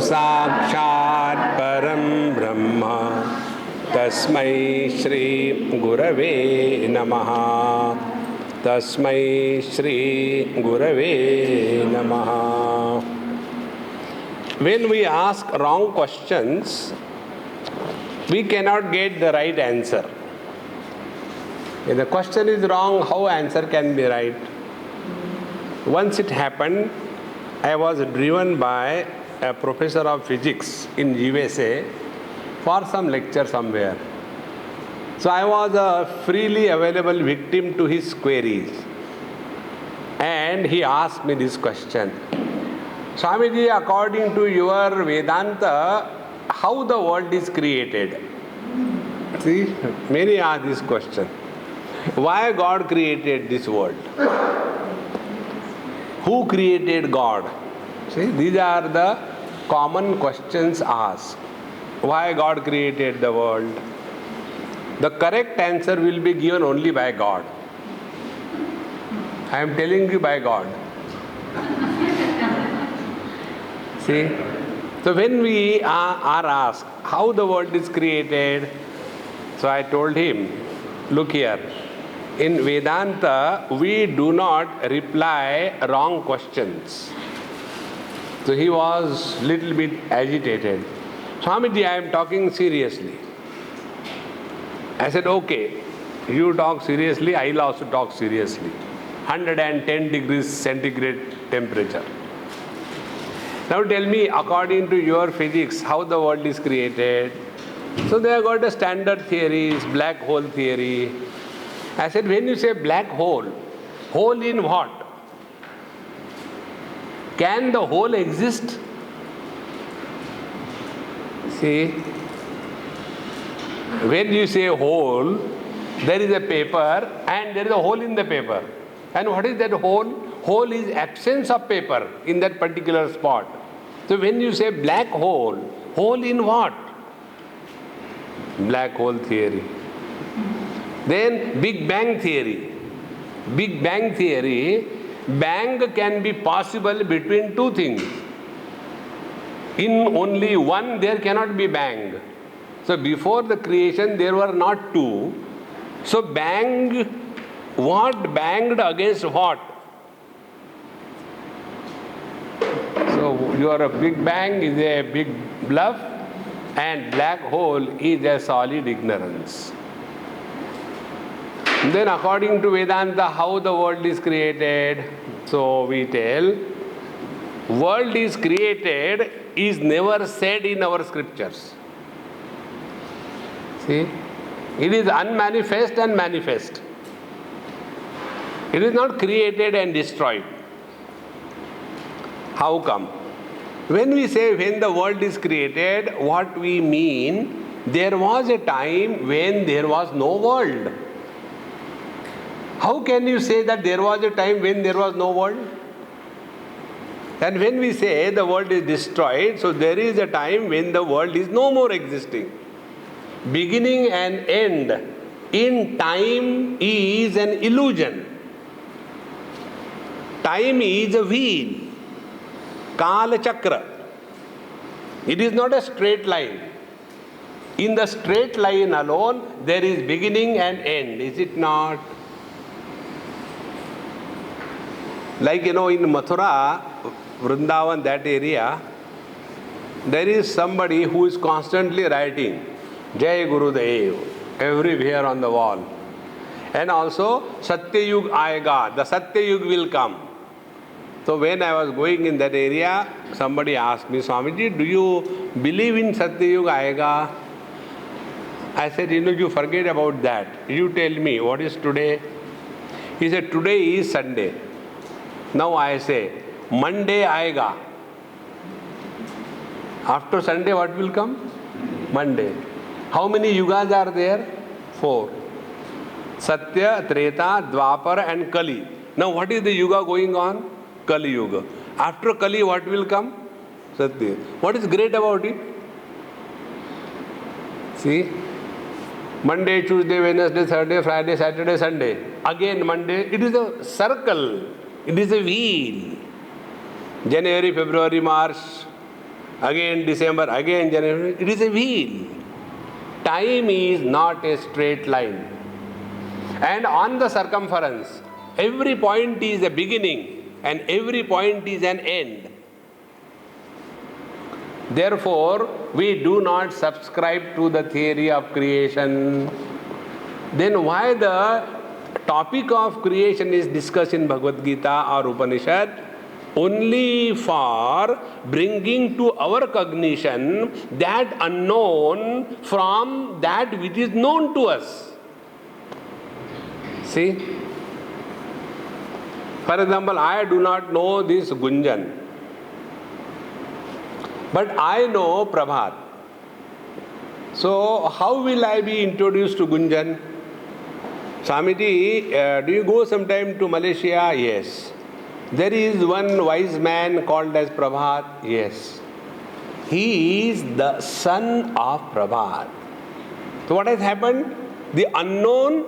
साक्षात् परं ब्रह्म तस्मै श्री गुरवे नमः. तस्मै श्री गुरवे नमः. When we ask wrong questions, we cannot get the right answer. If the question is wrong, how answer can be right? Once it happened, I was driven by a professor of physics in USA for some lecture somewhere. So I was a freely available victim to his queries. And he asked me this question. Swamiji, according to your Vedanta, how the world is created? See, many ask this question. Why God created this world? Who created God? See, these are the common questions asked. Why God created the world? The correct answer will be given only by God. I am telling you, by God. See? So when we are asked how the world is created, so I told him, look here, in Vedanta we do not reply wrong questions. So he was little bit agitated. Swamiji, I am talking seriously. I said, okay, you talk seriously, I will also talk seriously. 110 degrees centigrade temperature. Now tell me, according to your physics, how the world is created. So they have got the standard theories, black hole theory. I said, when you say black hole, hole in what? Can the hole exist? See, when you say hole, there is a paper and there is a hole in the paper. And what is that hole? Hole is absence of paper in that particular spot. So when you say black hole, hole in what? Black hole theory. Then Big Bang theory. Big Bang theory, bang can be possible between two things. In only one there cannot be bang. So before the creation there were not two. So bang, what banged against what? So your Big Bang is a big bluff and black hole is a solid ignorance. Then according to Vedanta, how the world is created? So we tell, world is created is never said in our scriptures. See, it is unmanifest and manifest. It is not created and destroyed. How come? When we say when the world is created, what we mean, there was a time when there was no world. How can you say that there was a time when there was no world? And when we say the world is destroyed, so there is a time when the world is no more existing. Beginning and end in time is an illusion. Time is a wheel. Kala Chakra. It is not a straight line. In the straight line alone, there is beginning and end, is it not? Like in Mathura, Vrindavan, that area, there is somebody who is constantly writing Jai Gurudev everywhere on the wall. And also Satyayug Aayega, the Satyayug will come. So when I was going in that area, somebody asked me, Swamiji, do you believe in Satyayug Aayega? I said, you forget about that. You tell me, what is today? He said, today is Sunday. Now I say, Monday Aayega. After Sunday, what will come? Monday. How many yugas are there? 4. Satya, Treta, Dwapar and Kali. Now what is the yuga going on? Kali Yuga. After Kali, what will come? Satya. What is great about it? See? Monday, Tuesday, Wednesday, Thursday, Friday, Saturday, Sunday. Again Monday. It is a circle. It is a wheel. January, February, March, again December, again January. It is a wheel. Time is not a straight line. And on the circumference, every point is a beginning and every point is an end. Therefore, we do not subscribe to the theory of creation. Then why the topic of creation is discussed in Bhagavad Gita or Upanishad? Only for bringing to our cognition that unknown from that which is known to us. See? For example, I do not know this Gunjan, but I know Prabhat. So, how will I be introduced to Gunjan? Swamiji, do you go sometime to Malaysia? Yes. There is one wise man called as Prabhat. Yes. He is the son of Prabhat. So what has happened? The unknown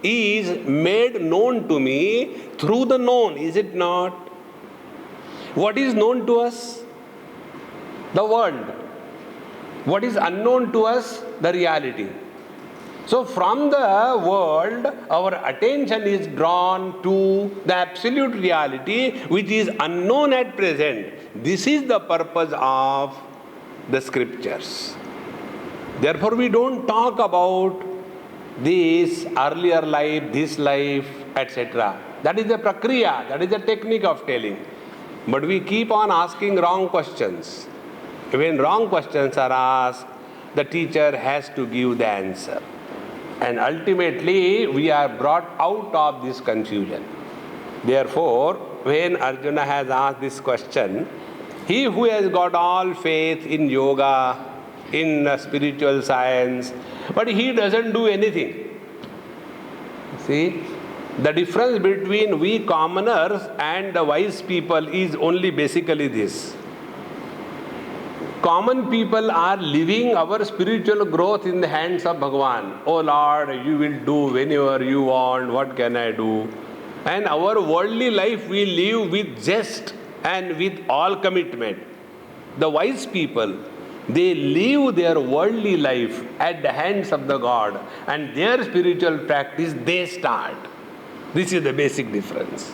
is made known to me through the known, is it not? What is known to us? The world. What is unknown to us? The reality. So from the world, our attention is drawn to the absolute reality which is unknown at present. This is the purpose of the scriptures. Therefore we don't talk about this earlier life, this life, etc. That is the prakriya, that is the technique of telling. But we keep on asking wrong questions. When wrong questions are asked, the teacher has to give the answer. And ultimately, we are brought out of this confusion. Therefore, when Arjuna has asked this question, he who has got all faith in yoga, in spiritual science, but he doesn't do anything. See, the difference between we commoners and the wise people is only basically this. Common people are living our spiritual growth in the hands of Bhagavan. Oh Lord, you will do whenever you want, what can I do? And our worldly life we live with zest and with all commitment. The wise people, they live their worldly life at the hands of the God, and their spiritual practice they start. This is the basic difference.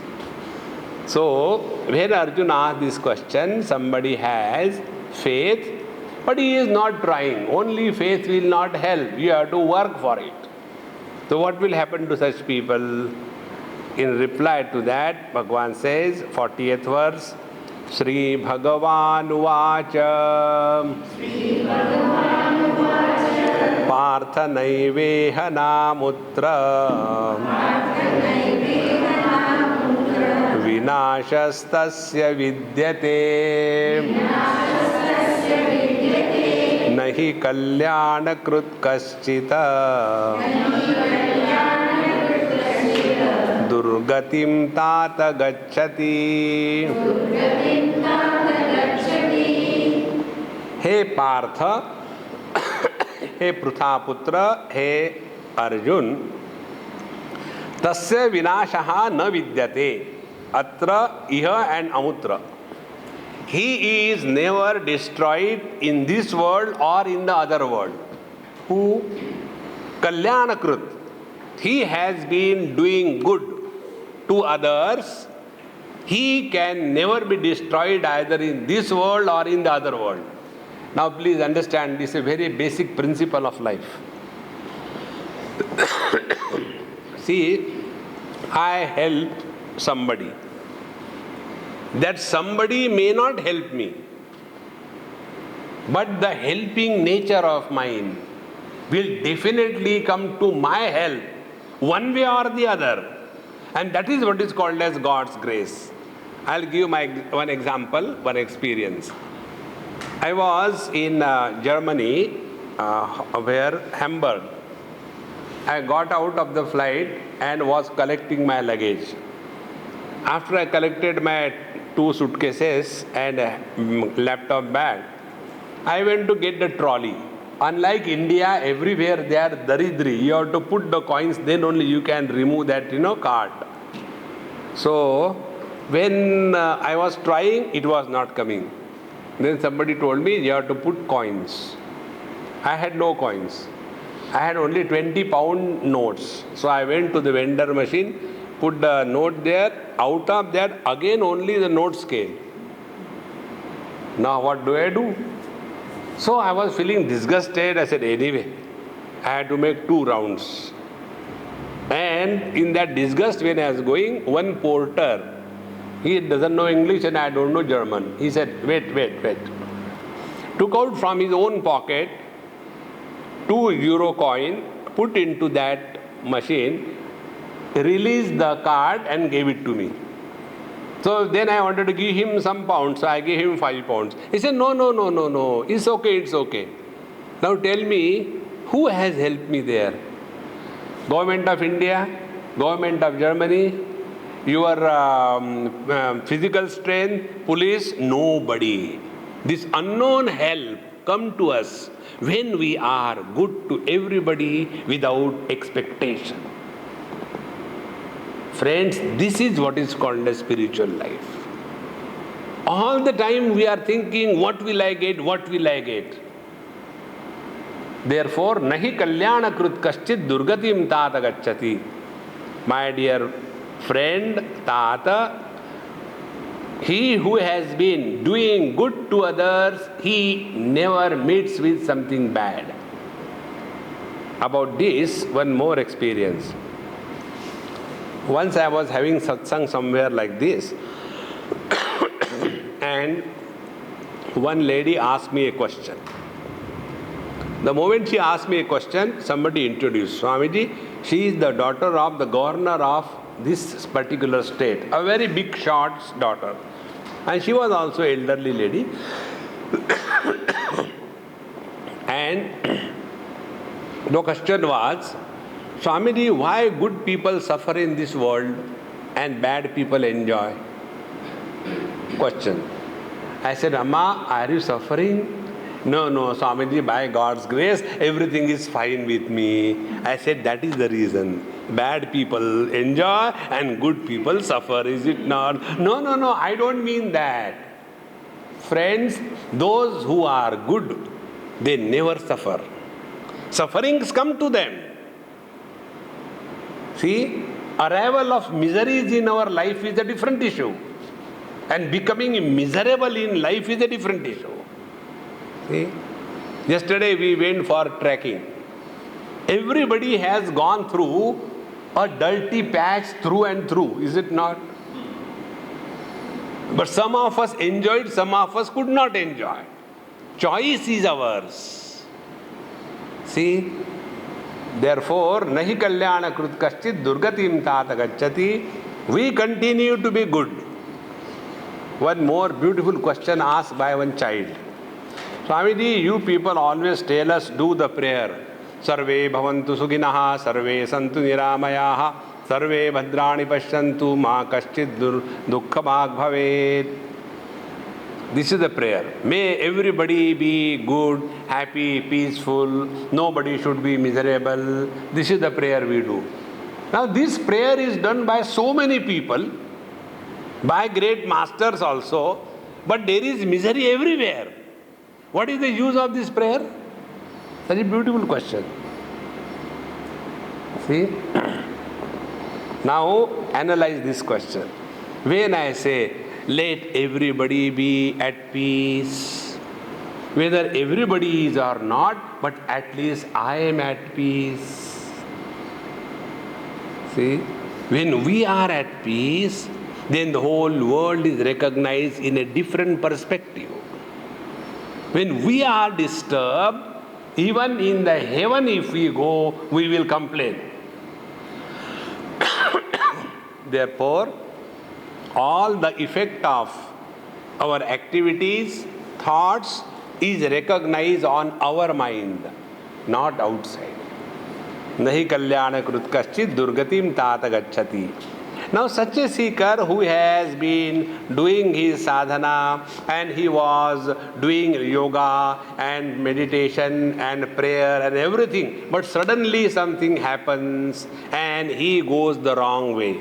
So, when Arjuna asked this question, somebody has faith, but he is not trying. Only faith will not help. You have to work for it. So what will happen to such people? In reply to that, Bhagavan says, 40th verse, Shri Bhagavan Uvacha Partha Naiveha Namutra Vinashastasya Vidyate Nahi Kalyana Krut Kaschita Durgatim Tata Gacchati. He Partha, he Pruthaputra, he Arjun, Tasya Vinashaha na Vidyate. Atra, Iha and Amutra. He is never destroyed in this world or in the other world. Who? Kalyanakrut. He has been doing good to others. He can never be destroyed either in this world or in the other world. Now please understand, this is a very basic principle of life. See, I help somebody. That somebody may not help me, but the helping nature of mine will definitely come to my help one way or the other. And that is what is called as God's grace. I'll give my one example, one experience. I was in Germany, where Hamburg. I got out of the flight and was collecting my luggage. After I collected my 2 suitcases and a laptop bag, I went to get the trolley. Unlike India, everywhere they are daridri. You have to put the coins, then only you can remove that, card. So, when I was trying, it was not coming. Then somebody told me you have to put coins. I had no coins. I had only 20-pound notes. So I went to the vendor machine, put the note there. Out of that, again only the notes came. Now what do? So I was feeling disgusted. I said, anyway, I had to make 2 rounds. And in that disgust, when I was going, one porter, he doesn't know English and I don't know German. He said, wait. Took out from his own pocket 2 euro coin, put into that machine, released the card and gave it to me. So then I wanted to give him some pounds, so I gave him 5 pounds. He said, no, it's okay. Now tell me, who has helped me there? Government of India, Government of Germany, your physical strength, police, nobody. This unknown help come to us when we are good to everybody without expectation. Friends, this is what is called a spiritual life. All the time we are thinking, what will I get? Therefore, nahi kalyana krut kaschit durgatim tata gacchati. My dear friend, tata, he who has been doing good to others, he never meets with something bad. About this, one more experience. Once I was having satsang somewhere like this, and one lady asked me a question. The moment she asked me a question, somebody introduced Swamiji. She is the daughter of the governor of this particular state, a very big short daughter. And she was also an elderly lady. And the question was, Swamiji, why good people suffer in this world and bad people enjoy? Question. I said, Amma, are you suffering? No, Swamiji, by God's grace, everything is fine with me. I said, that is the reason. Bad people enjoy and good people suffer, is it not? No, I don't mean that. Friends, those who are good, they never suffer. Sufferings come to them. See, arrival of miseries in our life is a different issue. And becoming miserable in life is a different issue. See? Yesterday we went for trekking. Everybody has gone through a dirty patch through and through, is it not? But some of us enjoyed, some of us could not enjoy. Choice is ours. See? Therefore, nahi kalyana krut kaschit durgatim tata gacchati. We continue to be good. One more beautiful question asked by one child. Swamiji, you people always tell us do the prayer. Sarve bhavantu suginaha, sarve santu niramayaha, sarve bhadrani pashyantu, ma kaschid dukkha bhag bhavet. This is the prayer. May everybody be good, happy, peaceful. Nobody should be miserable. This is the prayer we do. Now this prayer is done by so many people, by great masters also, but there is misery everywhere. What is the use of this prayer? Such a beautiful question. See? Now analyze this question. When I say, let everybody be at peace, whether everybody is or not, but at least I am at peace. See? When we are at peace, then the whole world is recognized in a different perspective. When we are disturbed, even in the heaven if we go, we will complain. Therefore, all the effect of our activities, thoughts is recognized on our mind, not outside. Nahi kalyana krut kaschit durgatim tata gacchati. Now such a seeker who has been doing his sadhana and he was doing yoga and meditation and prayer and everything, but suddenly something happens and he goes the wrong way.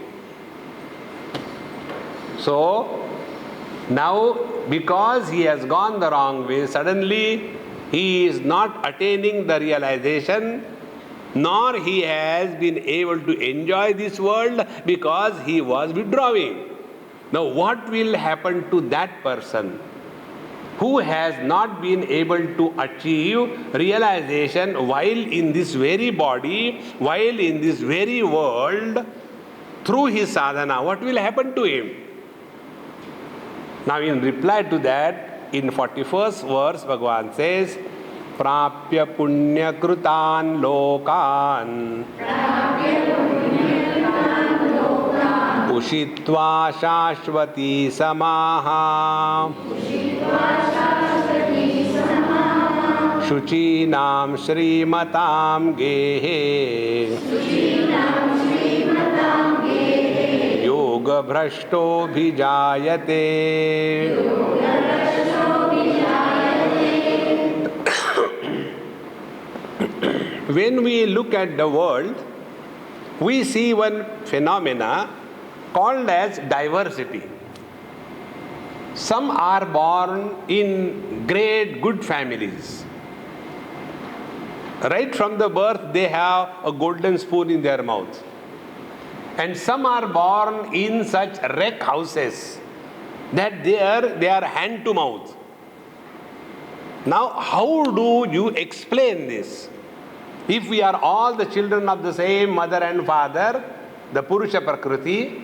So now because he has gone the wrong way, suddenly he is not attaining the realization, nor he has been able to enjoy this world because he was withdrawing. Now what will happen to that person who has not been able to achieve realization while in this very body, while in this very world, through his sadhana? What will happen to him? Now in reply to that, in 41st verse, Bhagavan says, Prapya punya krutan lokan Ushitva shashvati samaha Shuchinam shrimatam gehe Yoga bhrashto bhijayate. When we look at the world, we see one phenomena called as diversity. Some are born in great good families. Right from the birth, they have a golden spoon in their mouth. And some are born in such wreck houses that they are hand to mouth. Now, how do you explain this? If we are all the children of the same mother and father, the Purusha Prakriti,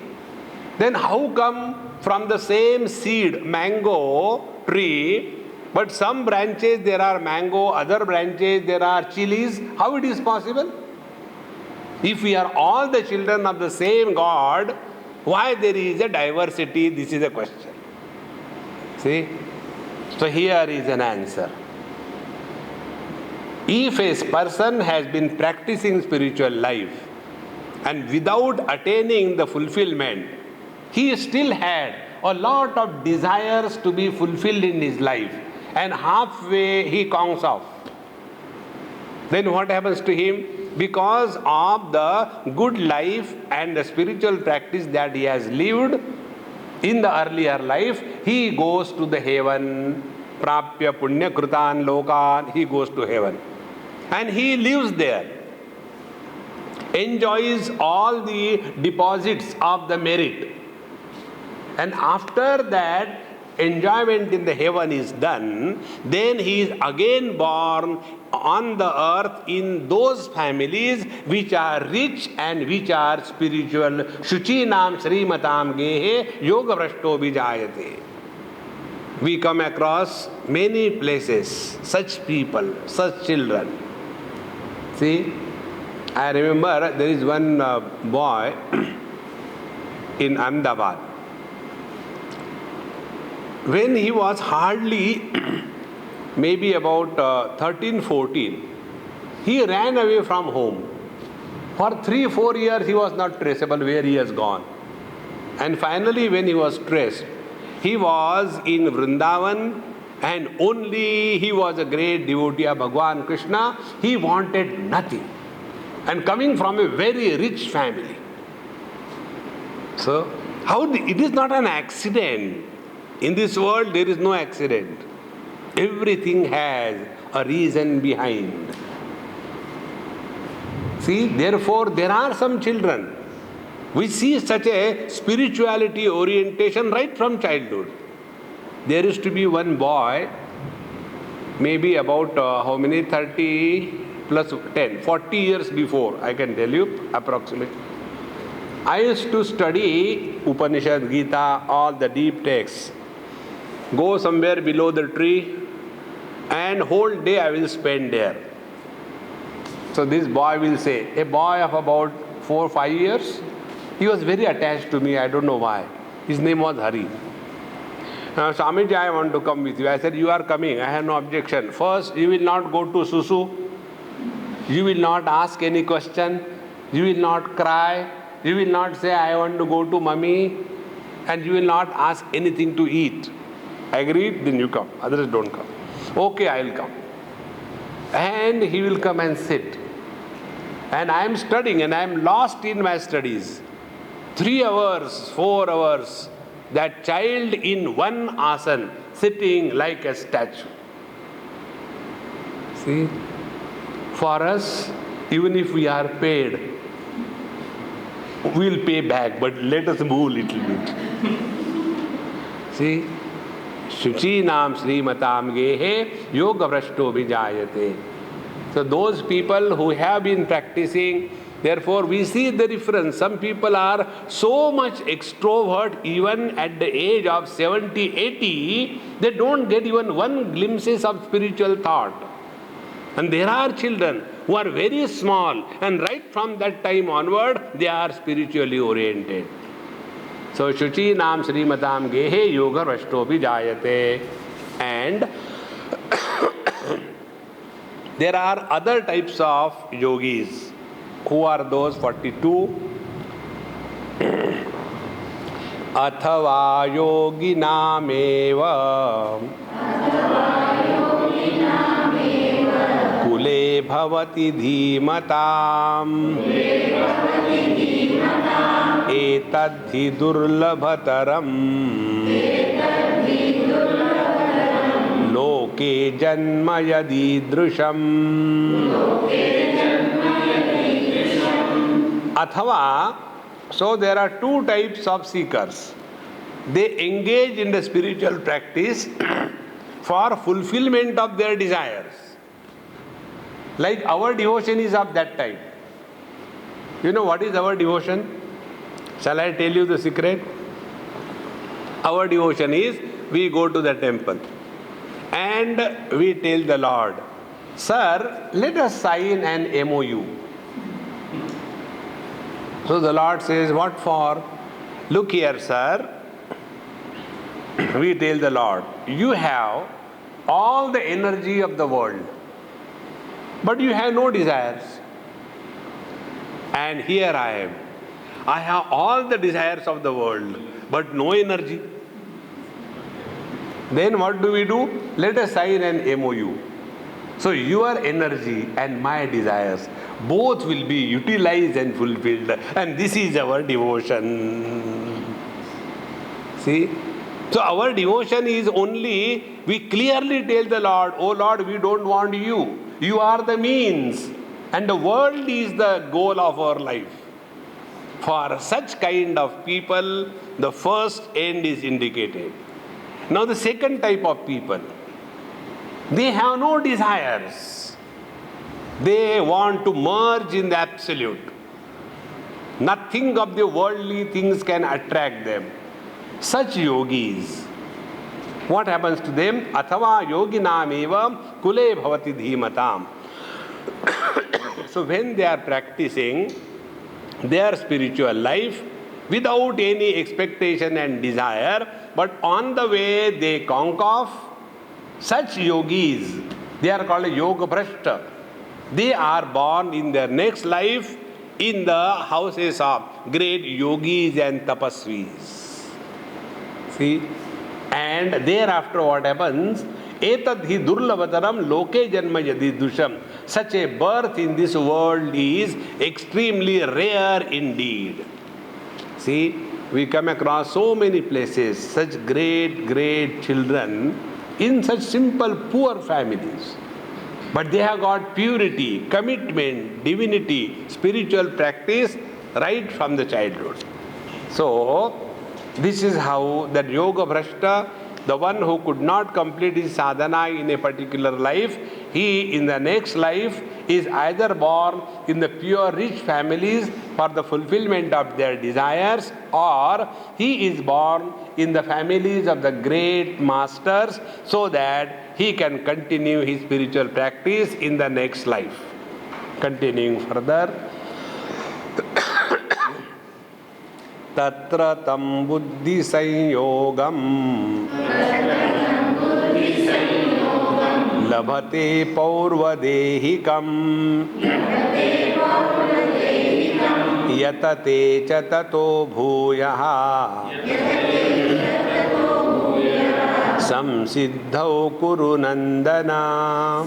then how come from the same seed, mango tree, but some branches there are mango, other branches there are chilies? How it is possible? If we are all the children of the same God, why there is a diversity? This is a question. See? So here is an answer. If a person has been practicing spiritual life and without attaining the fulfillment, he still had a lot of desires to be fulfilled in his life, and halfway he conks off. Then what happens to him? Because of the good life and the spiritual practice that he has lived in the earlier life, he goes to the heaven. Prapya punya krutan lokan, he goes to heaven. And he lives there, enjoys all the deposits of the merit. And after that enjoyment in the heaven is done, then he is again born on the earth in those families which are rich and which are spiritual. Shuchinam srimatam gehe yoga vrashto vijayate. We come across many places, such people, such children. See, I remember there is one boy in Ahmedabad. When he was hardly maybe about 13, 14, he ran away from home. For 3-4 years he was not traceable where he has gone. And finally when he was traced, he was in Vrindavan, and only he was a great devotee of Bhagavan Krishna. He wanted nothing. And coming from a very rich family. So, it is not an accident. In this world there is no accident. Everything has a reason behind. See, therefore there are some children. We see such a spirituality orientation right from childhood. There used to be one boy, maybe about 30 plus 10, 40 years before, I can tell you approximately. I used to study Upanishad, Gita, all the deep texts. Go somewhere below the tree and whole day I will spend there. So this boy will say, a boy of about 4 or 5 years, he was very attached to me, I don't know why. His name was Hari. Swamiji, I want to come with you. I said, you are coming, I have no objection. First, you will not go to Susu. You will not ask any question. You will not cry. You will not say, I want to go to mummy. And you will not ask anything to eat. Agreed? Then you come. Others don't come. Okay, I will come. And he will come and sit. And I am studying and I am lost in my studies. 3 hours, 4 hours. That child in one asana, sitting like a statue. See, for us, even if we are paid, we'll pay back, but let us move a little bit. See, Shuchi Nam Srimatam Gehe Yoga Vrashto Vijayate. So those people who have been practicing, therefore we see the difference. Some people are so much extrovert even at the age of 70, 80, they don't get even one glimpses of spiritual thought. And there are children who are very small, and right from that time onward, they are spiritually oriented. So, Shuchi Nam Srimatam Gehe Yoga Vrashtopi Jayate. And there are other types of yogis. Who are those 42? Athava yoginameva kule bhavati dhimatam etadhi durlabhataram loke janma yadidrusham. Athava, so there are two types of seekers. They engage in the spiritual practice for fulfillment of their desires. Like our devotion is of that type. You know what is our devotion? Shall I tell you the secret? Our devotion is, we go to the temple and we tell the Lord, Sir, let us sign an MOU. So the Lord says, what for? Look here, sir. We tell the Lord, you have all the energy of the world, but you have no desires. And here I am. I have all the desires of the world, but no energy. Then what do? Let us sign an MOU. So your energy and my desires, both will be utilized and fulfilled. And this is our devotion. See? So our devotion is only, we clearly tell the Lord, oh Lord, we don't want you. You are the means. And the world is the goal of our life. For such kind of people, the first end is indicated. Now the second type of people, they have no desires. They want to merge in the absolute. Nothing of the worldly things can attract them. Such yogis, what happens to them? Athava yoginam eva kule bhavati dhimatam. So when they are practicing their spiritual life without any expectation and desire, but on the way they conk off, such yogis, they are called yoga bhrashta. They are born in their next life in the houses of great yogis and tapasvis. See? And thereafter what happens? Etadhi durlabhataram loke janma yadidusham. Such a birth in this world is extremely rare indeed. See, we come across so many places, such great children in such simple, poor families. But they have got purity, commitment, divinity, spiritual practice right from the childhood. So, this is how that yoga bhrashta, the one who could not complete his sadhana in a particular life, he in the next life is either born in the pure rich families for the fulfillment of their desires, or he is born in the families of the great masters so that he can continue his spiritual practice in the next life. Continuing further. Tatra tam buddhi sanyogam labhate paurvadehikam yatate cha tato bhuyaha samsiddhau kuru nandana.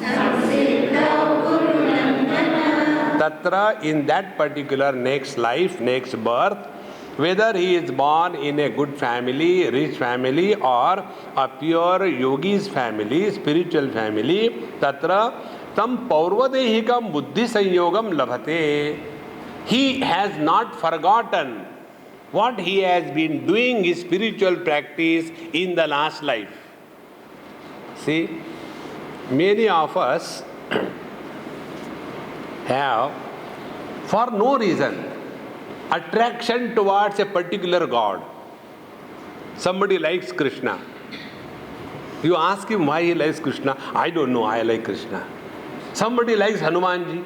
Tatra, in that particular next life, next birth, whether he is born in a good family, rich family, or a pure yogi's family, spiritual family, tatra tam paurvadehikam buddhi sanyogam labhate. He has not forgotten what he has been doing his spiritual practice in the last life. See, many of us have, for no reason, attraction towards a particular god. Somebody likes Krishna. You ask him why he likes Krishna. I don't know, I like Krishna. Somebody likes Hanumanji.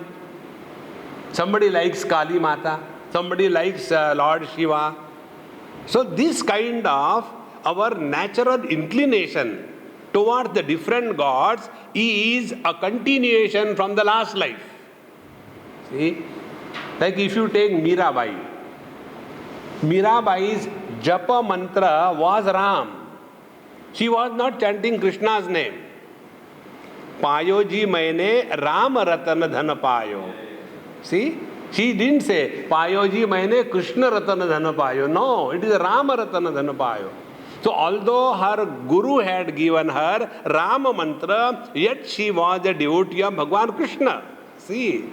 Somebody likes Kali Mata. Somebody likes Lord Shiva. So this kind of our natural inclination towards the different gods is a continuation from the last life. See? Like if you take Mirabai. Mirabai's japa mantra was Ram. She was not chanting Krishna's name. Payo ji maine Ram ratan dhan payo. See? She didn't say, Payo ji maine Krishna ratan dhan payo. No, it is Ram ratan dhan payo. So although her guru had given her Rama mantra, yet she was a devotee of Bhagwan Krishna. See?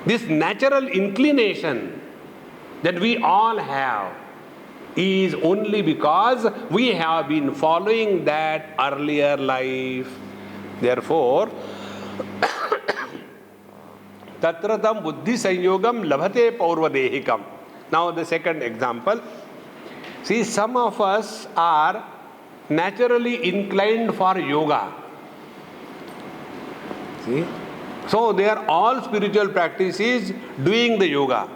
This natural inclination that we all have is only because we have been following that earlier life. Therefore, tatratam buddhi sanyogam labhate paurvadehikam. Now the second example. See, some of us are naturally inclined for yoga. See? So they are all spiritual practices doing the yoga.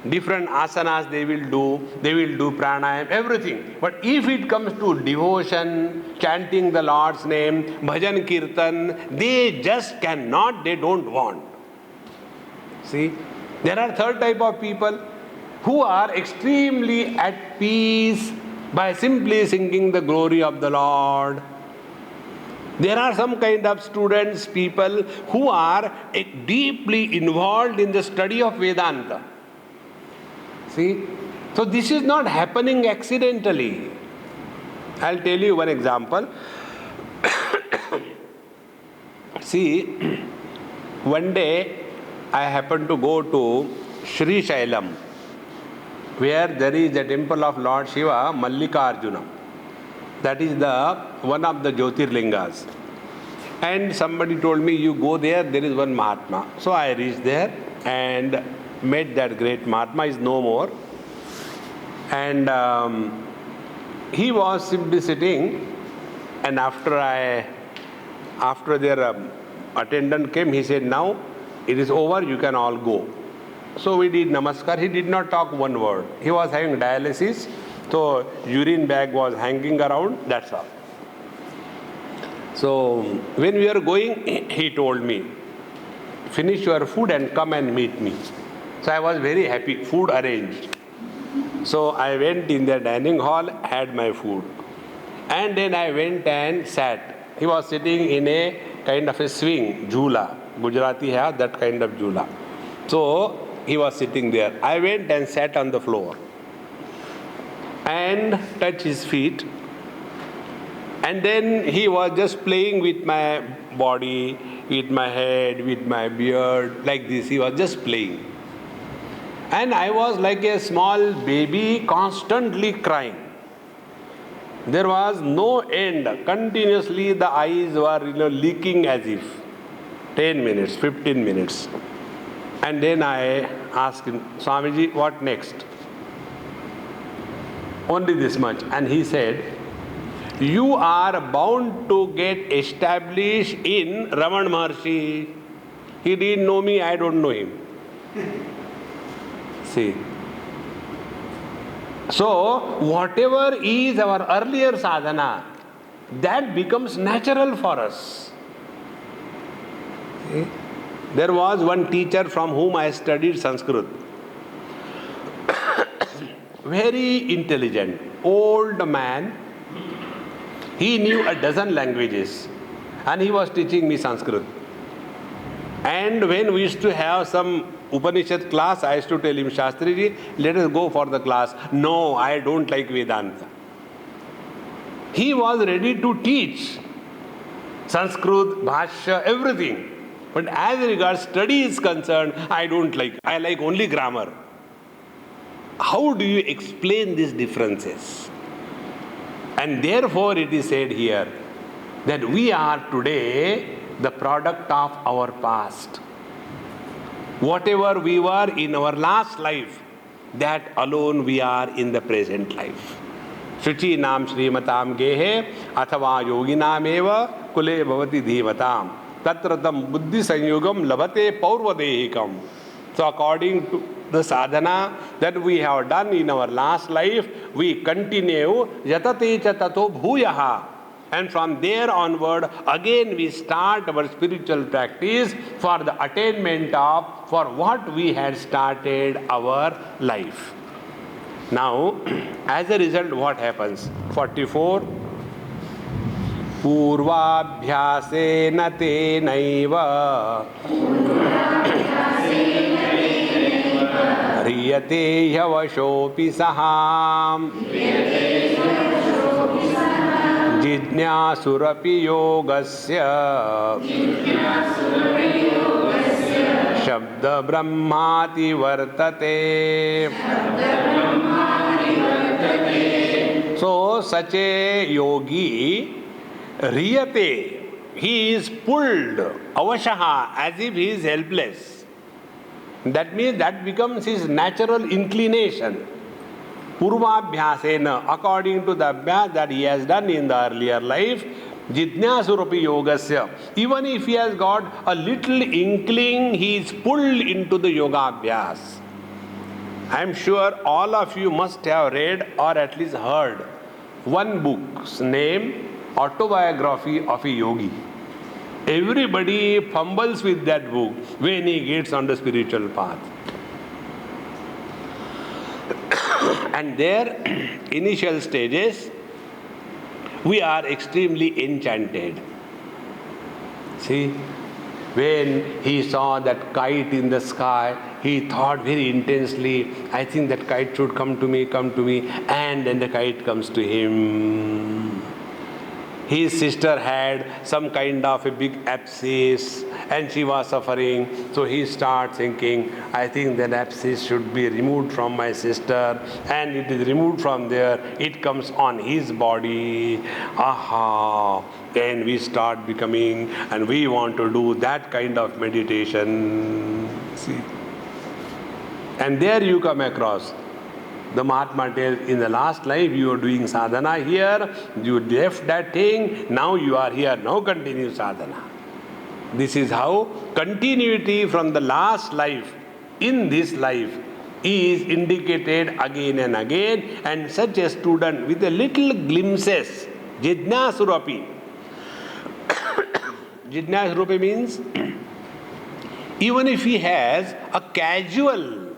Different asanas they will do pranayam, everything. But if it comes to devotion, chanting the Lord's name, bhajan kirtan, they just cannot, they don't want. See, there are third type of people who are extremely at peace by simply singing the glory of the Lord. There are some kind of students, people who are deeply involved in the study of Vedanta. See? So this is not happening accidentally. I'll tell you one example. See, one day I happened to go to Sri Shailam, where there is a temple of Lord Shiva, Mallikarjuna. That is one of the Jyotirlingas. And somebody told me, you go there is one Mahatma. So I reached there and met that great Mahatma. Is no more. And he was simply sitting, and after their attendant came, he said, now it is over, you can all go. So we did namaskar. He did not talk one word. He was having dialysis, so urine bag was hanging around, that's all. So when we were going, he told me, finish your food and come and meet me. So I was very happy, food arranged. So I went in the dining hall, had my food. And then I went and sat. He was sitting in a kind of a swing, jhula. Gujarati have that kind of jhula. So he was sitting there. I went and sat on the floor and touched his feet. And then he was just playing with my body, with my head, with my beard, like this. He was just playing. And I was like a small baby constantly crying. There was no end. Continuously the eyes were leaking as if. 10 minutes, 15 minutes. And then I asked him, Swamiji, what next? Only this much. And he said, you are bound to get established in Raman Maharshi. He didn't know me, I don't know him. See. So, whatever is our earlier sadhana, that becomes natural for us. See? There was one teacher from whom I studied Sanskrit. Very intelligent, old man. He knew a dozen languages and he was teaching me Sanskrit. And when we used to have some Upanishad class, I used to tell him, Shastriji, let us go for the class. No, I don't like Vedanta. He was ready to teach Sanskrit, Bhashya, everything. But as regards study is concerned, I don't like. I like only grammar. How do you explain these differences? And therefore it is said here that we are today the product of our past. Whatever we were in our last life, that alone we are in the present life. Shuchi nam Srimatam gehe athava yoginam eva kule bhavati dhivatam tatratam buddhi sanyugam labate paurvadehikam. So according to the sadhana that we have done in our last life, we continue yatate cha tato bhuyaha. And from there onward, again we start our spiritual practice for the attainment of for what we had started our life. Now, as a result, what happens? 44. Purvabhyasena tenaiva hriyate yavashopi saham jidnyasurapi yogasya shabda brahmati vartate. So such a yogi, riyate, he is pulled, avashaha, as if he is helpless. That means that becomes his natural inclination. Purvabhyasena, according to the abhyas that he has done in the earlier life, jidnyasurapi yogasya, even if he has got a little inkling, he is pulled into the yoga abhyas. I am sure all of you must have read or at least heard one book's name, Autobiography of a Yogi. Everybody fumbles with that book when he gets on the spiritual path. And their initial stages, we are extremely enchanted. See, when he saw that kite in the sky, he thought very intensely, I think that kite should come to me, and then the kite comes to him. His sister had some kind of a big abscess and she was suffering. So he starts thinking, I think that abscess should be removed from my sister, and it is removed from there, it comes on his body. Aha! Then we start becoming, and we want to do that kind of meditation. See? And there you come across. The Mahatma tells, in the last life you are doing sadhana here, you left that thing, now you are here, now continue sadhana. This is how continuity from the last life in this life is indicated again and again, and such a student with a little glimpses, jidnyasurapi. Jidnyasurapi means even if he has a casual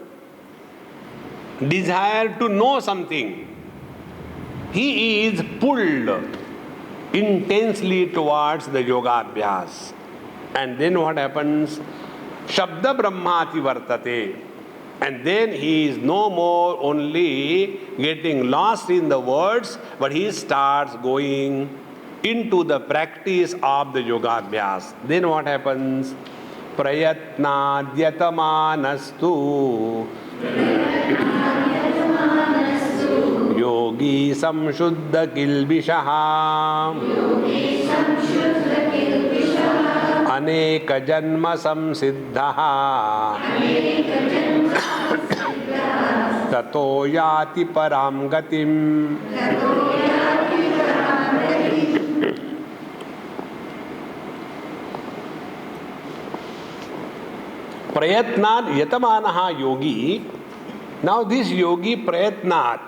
desire to know something, he is pulled intensely towards the yoga abhyas. And then what happens? Shabda brahmati vartate. And then he is no more only getting lost in the words, but he starts going into the practice of the yoga abhyas. Then what happens? Prayatnadyatmanastu yogi samshuddha kilbishaha aneka janma samsiddhaha tato yati param gatim. Prayatnat yatamanaha yogi. Now this yogi prayatnat,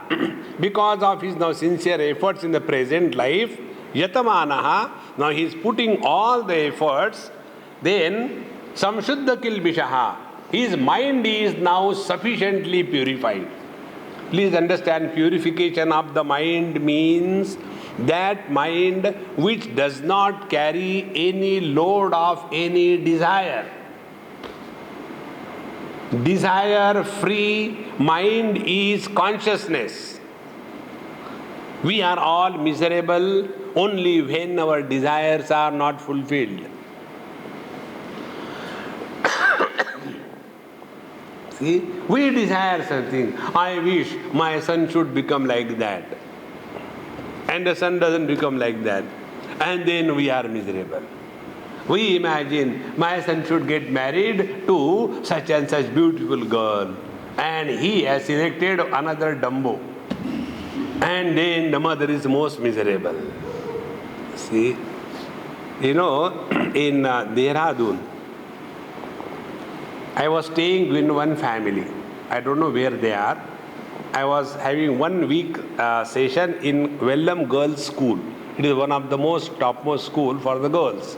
because of his now sincere efforts in the present life, yatamanaha, now he is putting all the efforts, then samshuddha kilbishaha, his mind is now sufficiently purified. Please understand, purification of the mind means that mind which does not carry any load of any desire. Desire-free mind is consciousness. We are all miserable only when our desires are not fulfilled. See, we desire something. I wish my son should become like that. And the son doesn't become like that. And then we are miserable. We imagine my son should get married to such and such beautiful girl. And he has selected another Dumbo. And then the mother is most miserable. See, in Dehradun, I was staying in one family. I don't know where they are. I was having 1 week session in Wellam Girls' School. It is one of the topmost school for the girls,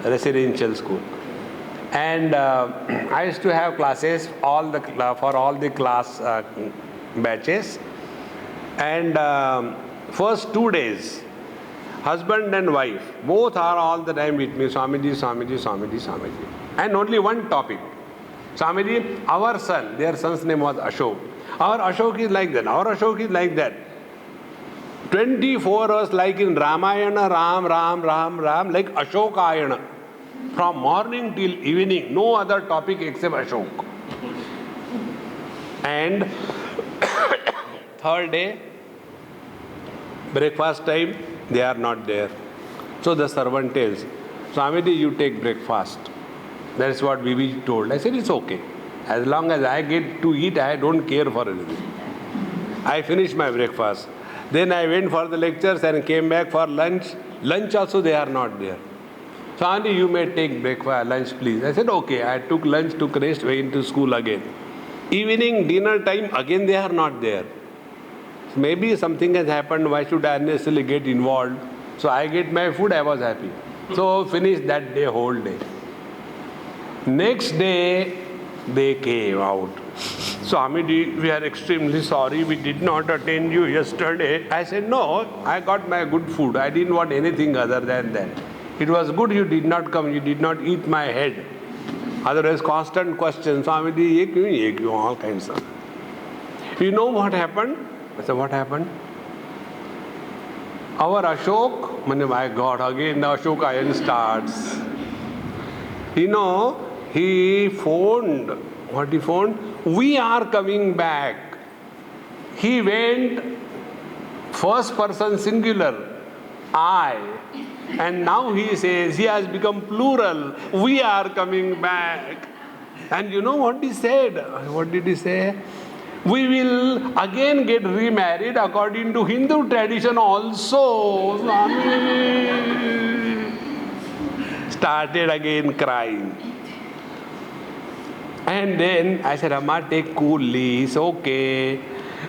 residential school. And I used to have classes for all the class batches. And first 2 days, husband and wife, both are all the time with me, Swamiji, Swamiji, Swamiji, Swamiji. And only one topic. Swamiji, our son, their son's name was Ashok. Our Ashok is like that, our Ashok is like that. 24 hours like in Ramayana, Ram, Ram, Ram, Ram, like Ashokayana. From morning till evening, no other topic except Ashok. And third day, breakfast time, they are not there. So the servant tells, Swamiji, you take breakfast. That's what Bibi told. I said, it's okay. As long as I get to eat, I don't care for anything. I finished my breakfast. Then I went for the lectures and came back for lunch. Lunch also they are not there. Swami, you may take breakfast, lunch please. I said, okay. I took lunch, took rest, went to school again. Evening, dinner time, again they are not there. Maybe something has happened, why should I unnecessarily get involved? So I get my food, I was happy. So finished that day, whole day. Next day, they came out. Swamiji, we are extremely sorry, we did not attend you yesterday. I said, no, I got my good food. I didn't want anything other than that. It was good you did not come, you did not eat my head. Otherwise, constant questions, Swamiji, all kinds of. You know what happened? I said, what happened? Our Ashok, my God, again the Ashokayan starts. You know, he phoned, what he phoned? We are coming back. He went first person singular, I. And now he says, he has become plural, we are coming back. And you know what he said? What did he say? We will again get remarried according to Hindu tradition also. Swami started again crying. And then I said, Amma, take coolly, it's okay.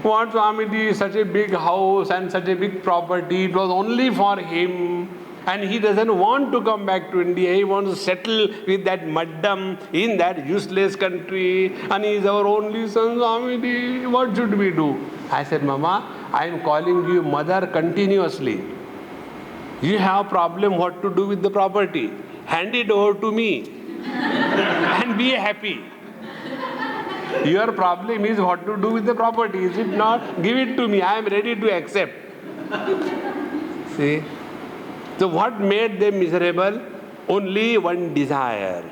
What Swamiji, such a big house and such a big property, it was only for him. And he doesn't want to come back to India. He wants to settle with that maddam in that useless country. And he is our only son, Swamiji. What should we do? I said, Mama, I am calling you mother continuously. You have a problem what to do with the property. Hand it over to me and be happy. Your problem is what to do with the property. Is it not? Give it to me. I am ready to accept. See? So what made them miserable? Only one desire.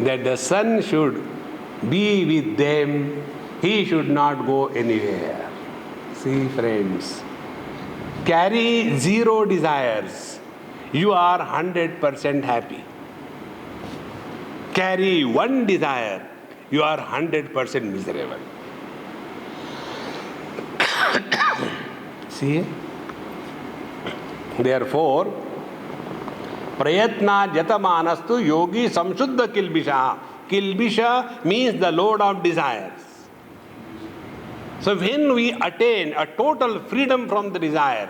That the son should be with them. He should not go anywhere. See, friends. Carry 0 desires. You are 100% happy. Carry 1 desire. You are 100% miserable. See? Therefore, prayatna jatamanastu yogi samshuddha kilbisha. Kilbisha means the load of desires. So when we attain a total freedom from the desire,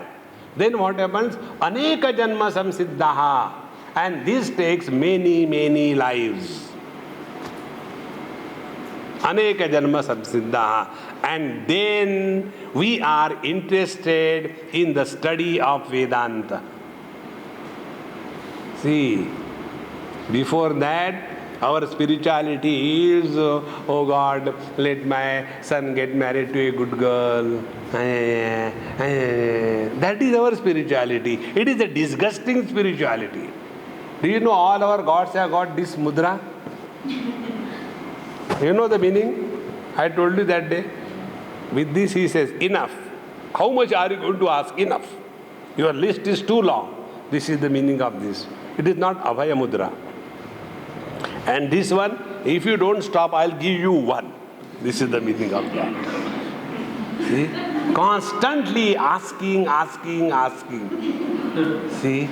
then what happens? Aneka janma samsiddhaha. And this takes many, many lives. Aneka janma samsiddhaha. And then we are interested in the study of Vedanta. See, before that, Our spirituality is, oh God, let my son get married to a good girl. That is our spirituality. It is a disgusting spirituality. Do you know all our gods have got this mudra? You know the meaning? I told you that day. With this he says, enough. How much are you going to ask? Enough. Your list is too long. This is the meaning of this. It is not Abhaya Mudra. And this one, if you don't stop, I'll give you one. This is the meaning of that. See? Constantly asking. See?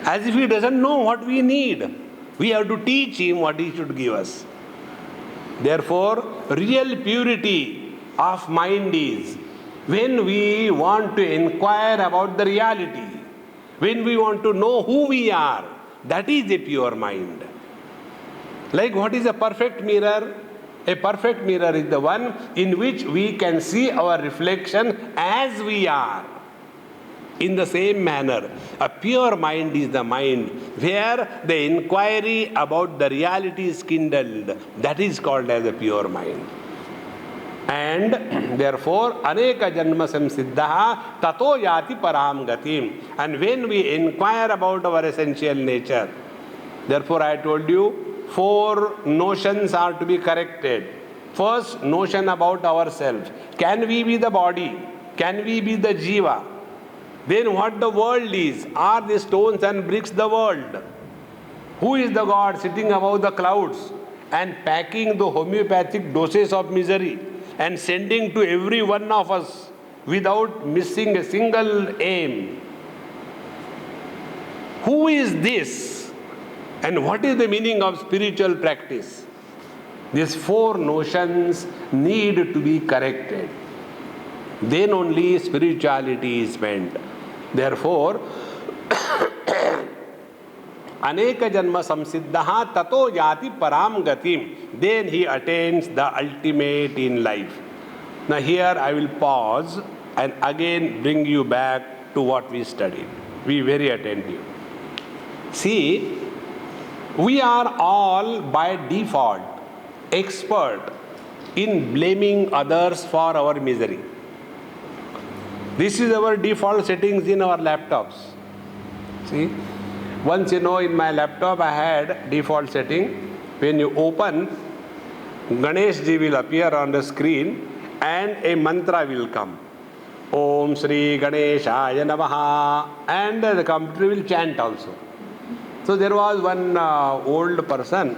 As if he doesn't know what we need. We have to teach him what he should give us. Therefore, real purity of mind is when we want to inquire about the reality, when we want to know who we are, that is a pure mind. Like what is a perfect mirror? A perfect mirror is the one in which we can see our reflection as we are. In the same manner, a pure mind is the mind where the inquiry about the reality is kindled. That is called as a pure mind. And therefore, aneka janma samsiddha tato yati param gatim. And when we inquire about our essential nature, therefore I told you, 4 notions are to be corrected. First, notion about ourselves. Can we be the body? Can we be the jiva? Then what the world is? Are the stones and bricks the world? Who is the God sitting above the clouds and packing the homeopathic doses of misery and sending to every one of us without missing a single aim? Who is this? And what is the meaning of spiritual practice? These 4 notions need to be corrected. Then only spirituality is meant. Therefore, aneka janma samsiddha tato yati param gatim. Then he attains the ultimate in life. Now here I will pause and again bring you back to what we studied. Be very attentive. See, we are all by default expert in blaming others for our misery. This is our default settings in our laptops. See, once in my laptop I had default setting. When you open, Ganesh ji will appear on the screen and a mantra will come. Om Shri Ganeshaya Namaha. And the computer will chant also. So there was one old person.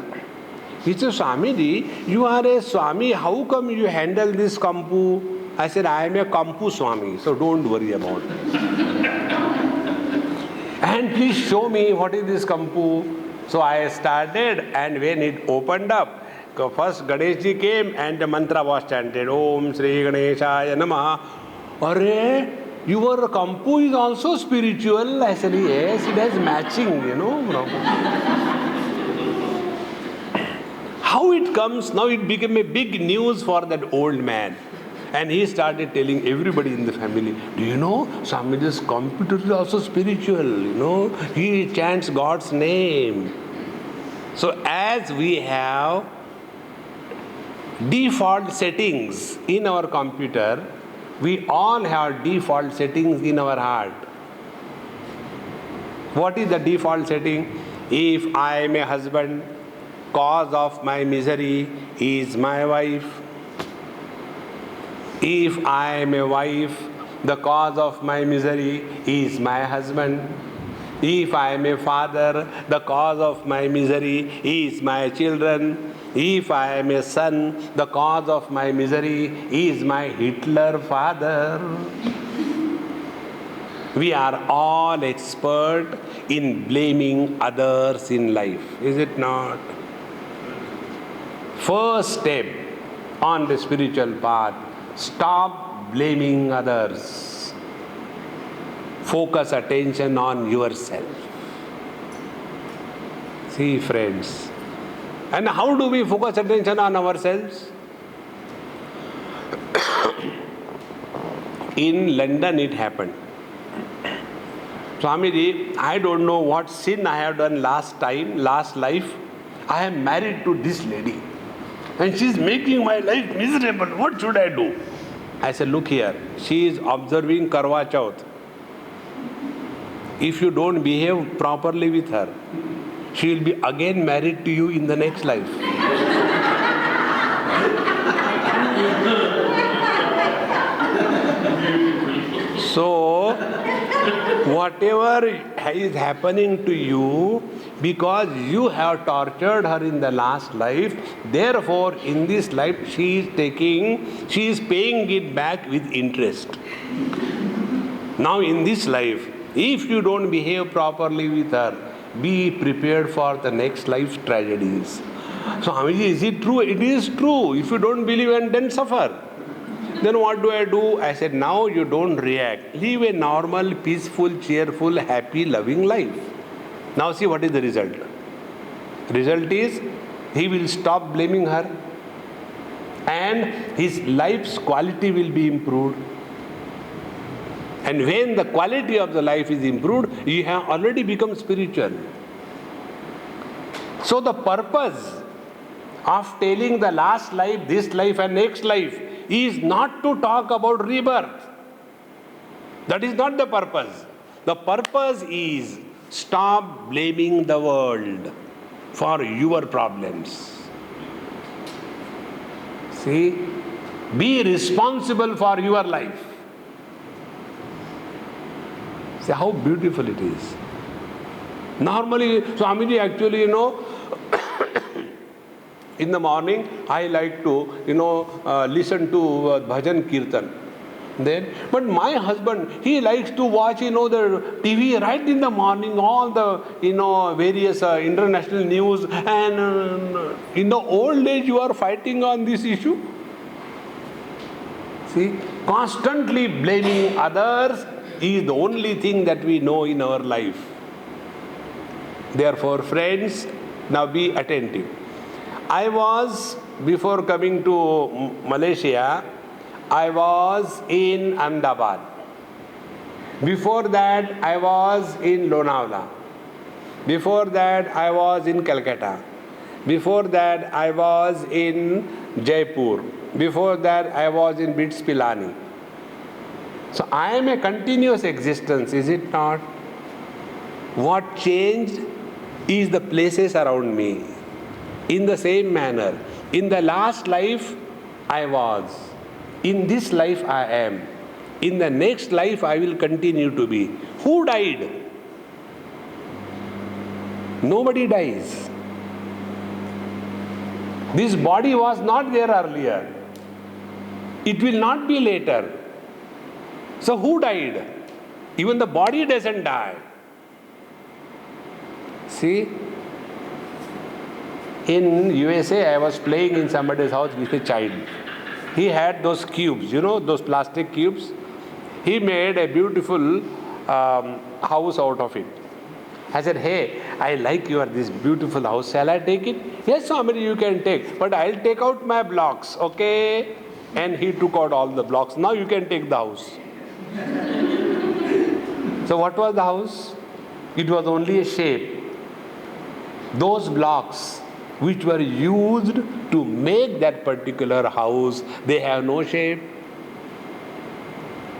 He said, Swami ji, you are a Swami. How come you handle this kampu? I said, I am a kampu Swami, so don't worry about it. And please show me what is this kampu. So I started, and when it opened up, first Ganesh ji came and the mantra was chanted. Om Shri Ganeshaya Namaha. Arre, your kampu is also spiritual. I said, yes, it has matching, How it comes, now it became a big news for that old man. And he started telling everybody in the family, do you know, Swamiji's computer is also spiritual, he chants God's name. So as we have default settings in our computer, we all have default settings in our heart. What is the default setting? If I am a husband, cause of my misery is my wife. If I am a wife, the cause of my misery is my husband. If I am a father, the cause of my misery is my children. If I am a son, the cause of my misery is my Hitler father. We are all expert in blaming others in life, is it not? First step on the spiritual path, stop blaming others. Focus attention on yourself. See, friends. And how do we focus attention on ourselves? In London it happened. Swamiji, I don't know what sin I have done last life. I am married to this lady and she is making my life miserable. What should I do? I said, look here, she is observing Karwa Chauth. If you don't behave properly with her, she will be again married to you in the next life. So, whatever is happening to you, because you have tortured her in the last life, therefore in this life she is paying it back with interest. Now in this life, if you don't behave properly with her, be prepared for the next life's tragedies. So, Swamiji, is it true? It is true. If you don't believe and then suffer. Then what do? I said, now you don't react. Live a normal, peaceful, cheerful, happy, loving life. Now see what is the result. Result is, he will stop blaming her and his life's quality will be improved. And when the quality of the life is improved, you have already become spiritual. So the purpose of telling the last life, this life and next life is not to talk about rebirth. That is not the purpose. The purpose is stop blaming the world for your problems. See, be responsible for your life. See how beautiful it is. Normally, Swamiji, actually, in the morning, I like to, listen to bhajan kirtan. But my husband, he likes to watch, the TV right in the morning, all the, various international news. And in the old age, you are fighting on this issue. See, constantly blaming others is the only thing that we know in our life. Therefore, friends, now be attentive. I was, before coming to Malaysia, I was in Ahmedabad. Before that, I was in Lonavala. Before that, I was in Calcutta. Before that, I was in Jaipur. Before that, I was in Bits Pilani. So I am a continuous existence, is it not? What changed is the places around me. In the same manner, in the last life, I was. In this life, I am. In the next life, I will continue to be. Who died? Nobody dies. This body was not there earlier. It will not be later. So who died? Even the body doesn't die. See? In USA, I was playing in somebody's house with a child. He had those cubes, those plastic cubes. He made a beautiful house out of it. I said, hey, I like this beautiful house. Shall I take it? Yes, Swami, you can take. But I'll take out my blocks, okay? And he took out all the blocks. Now you can take the house. So what was the house? It was only a shape. Those blocks which were used to make that particular house, they have no shape.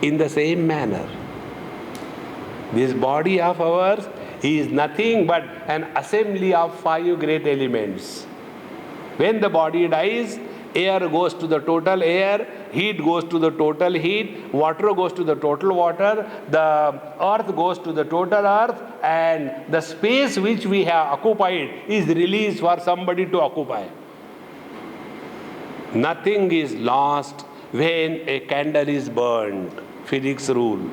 In the same manner, this body of ours is nothing but an assembly of 5 great elements. When the body dies, air goes to the total air, heat goes to the total heat, water goes to the total water, the earth goes to the total earth, and the space which we have occupied is released for somebody to occupy. Nothing is lost when a candle is burned. Physics rule.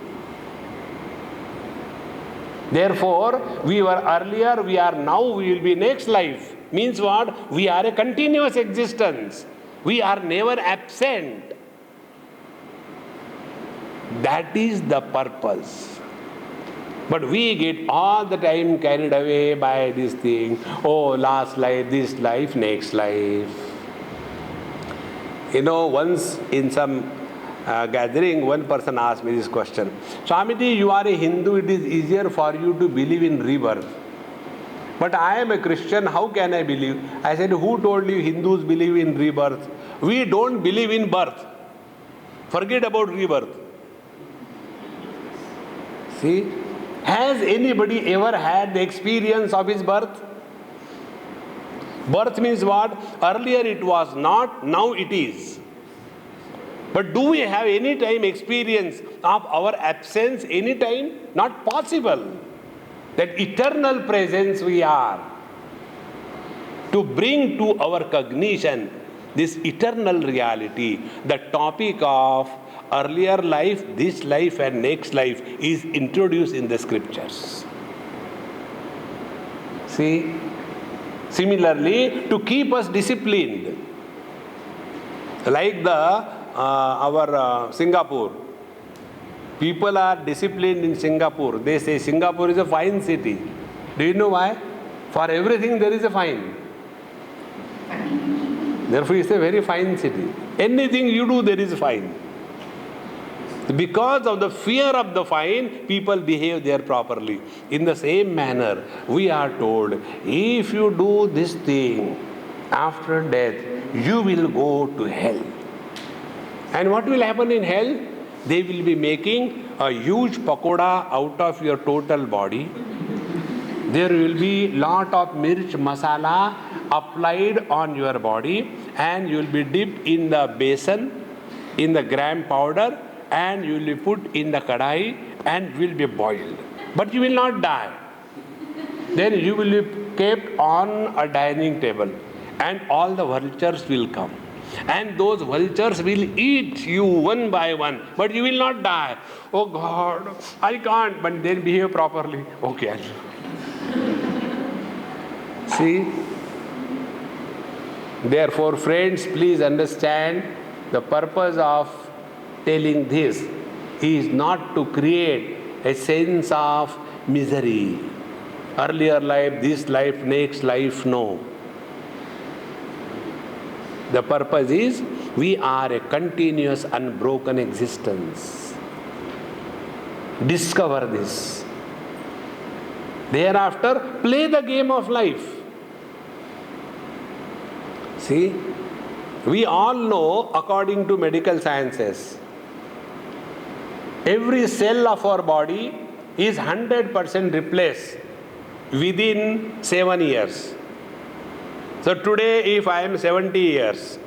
Therefore, we were earlier, we are now, we will be next life. Means what? We are a continuous existence. We are never absent. That is the purpose. But we get all the time carried away by this thing. Oh, last life, this life, next life. Once in some gathering, one person asked me this question. Swamiji, you are a Hindu, it is easier for you to believe in rebirth. But I am a Christian, how can I believe? I said, who told you Hindus believe in rebirth? We don't believe in birth. Forget about rebirth. See? Has anybody ever had the experience of his birth? Birth means what? Earlier it was not, now it is. But do we have any time experience of our absence any time? Not possible. That eternal presence we are. To bring to our cognition this eternal reality, the topic of earlier life, this life and next life is introduced in the scriptures. See? Similarly, to keep us disciplined, like our Singapore. People are disciplined in Singapore. They say Singapore is a fine city. Do you know why? For everything there is a fine. Therefore it's a very fine city. Anything you do there is a fine. Because of the fear of the fine, people behave there properly. In the same manner, we are told, if you do this thing after death, you will go to hell. And what will happen in hell? They will be making a huge pakoda out of your total body. There will be lot of mirch masala applied on your body, and you will be dipped in the basin, in the gram powder, and you will be put in the kadai and will be boiled. But you will not die. Then you will be kept on a dining table, and all the vultures will come. And those vultures will eat you one by one, but you will not die. Oh God, I can't, but then behave properly. Okay. See? Therefore, friends, please understand the purpose of telling this is not to create a sense of misery. Earlier life, this life, next life, no. The purpose is we are a continuous, unbroken existence. Discover this. Thereafter, play the game of life. See, we all know, according to medical sciences, every cell of our body is 100% replaced within 7 years. So today, if I am 70 years,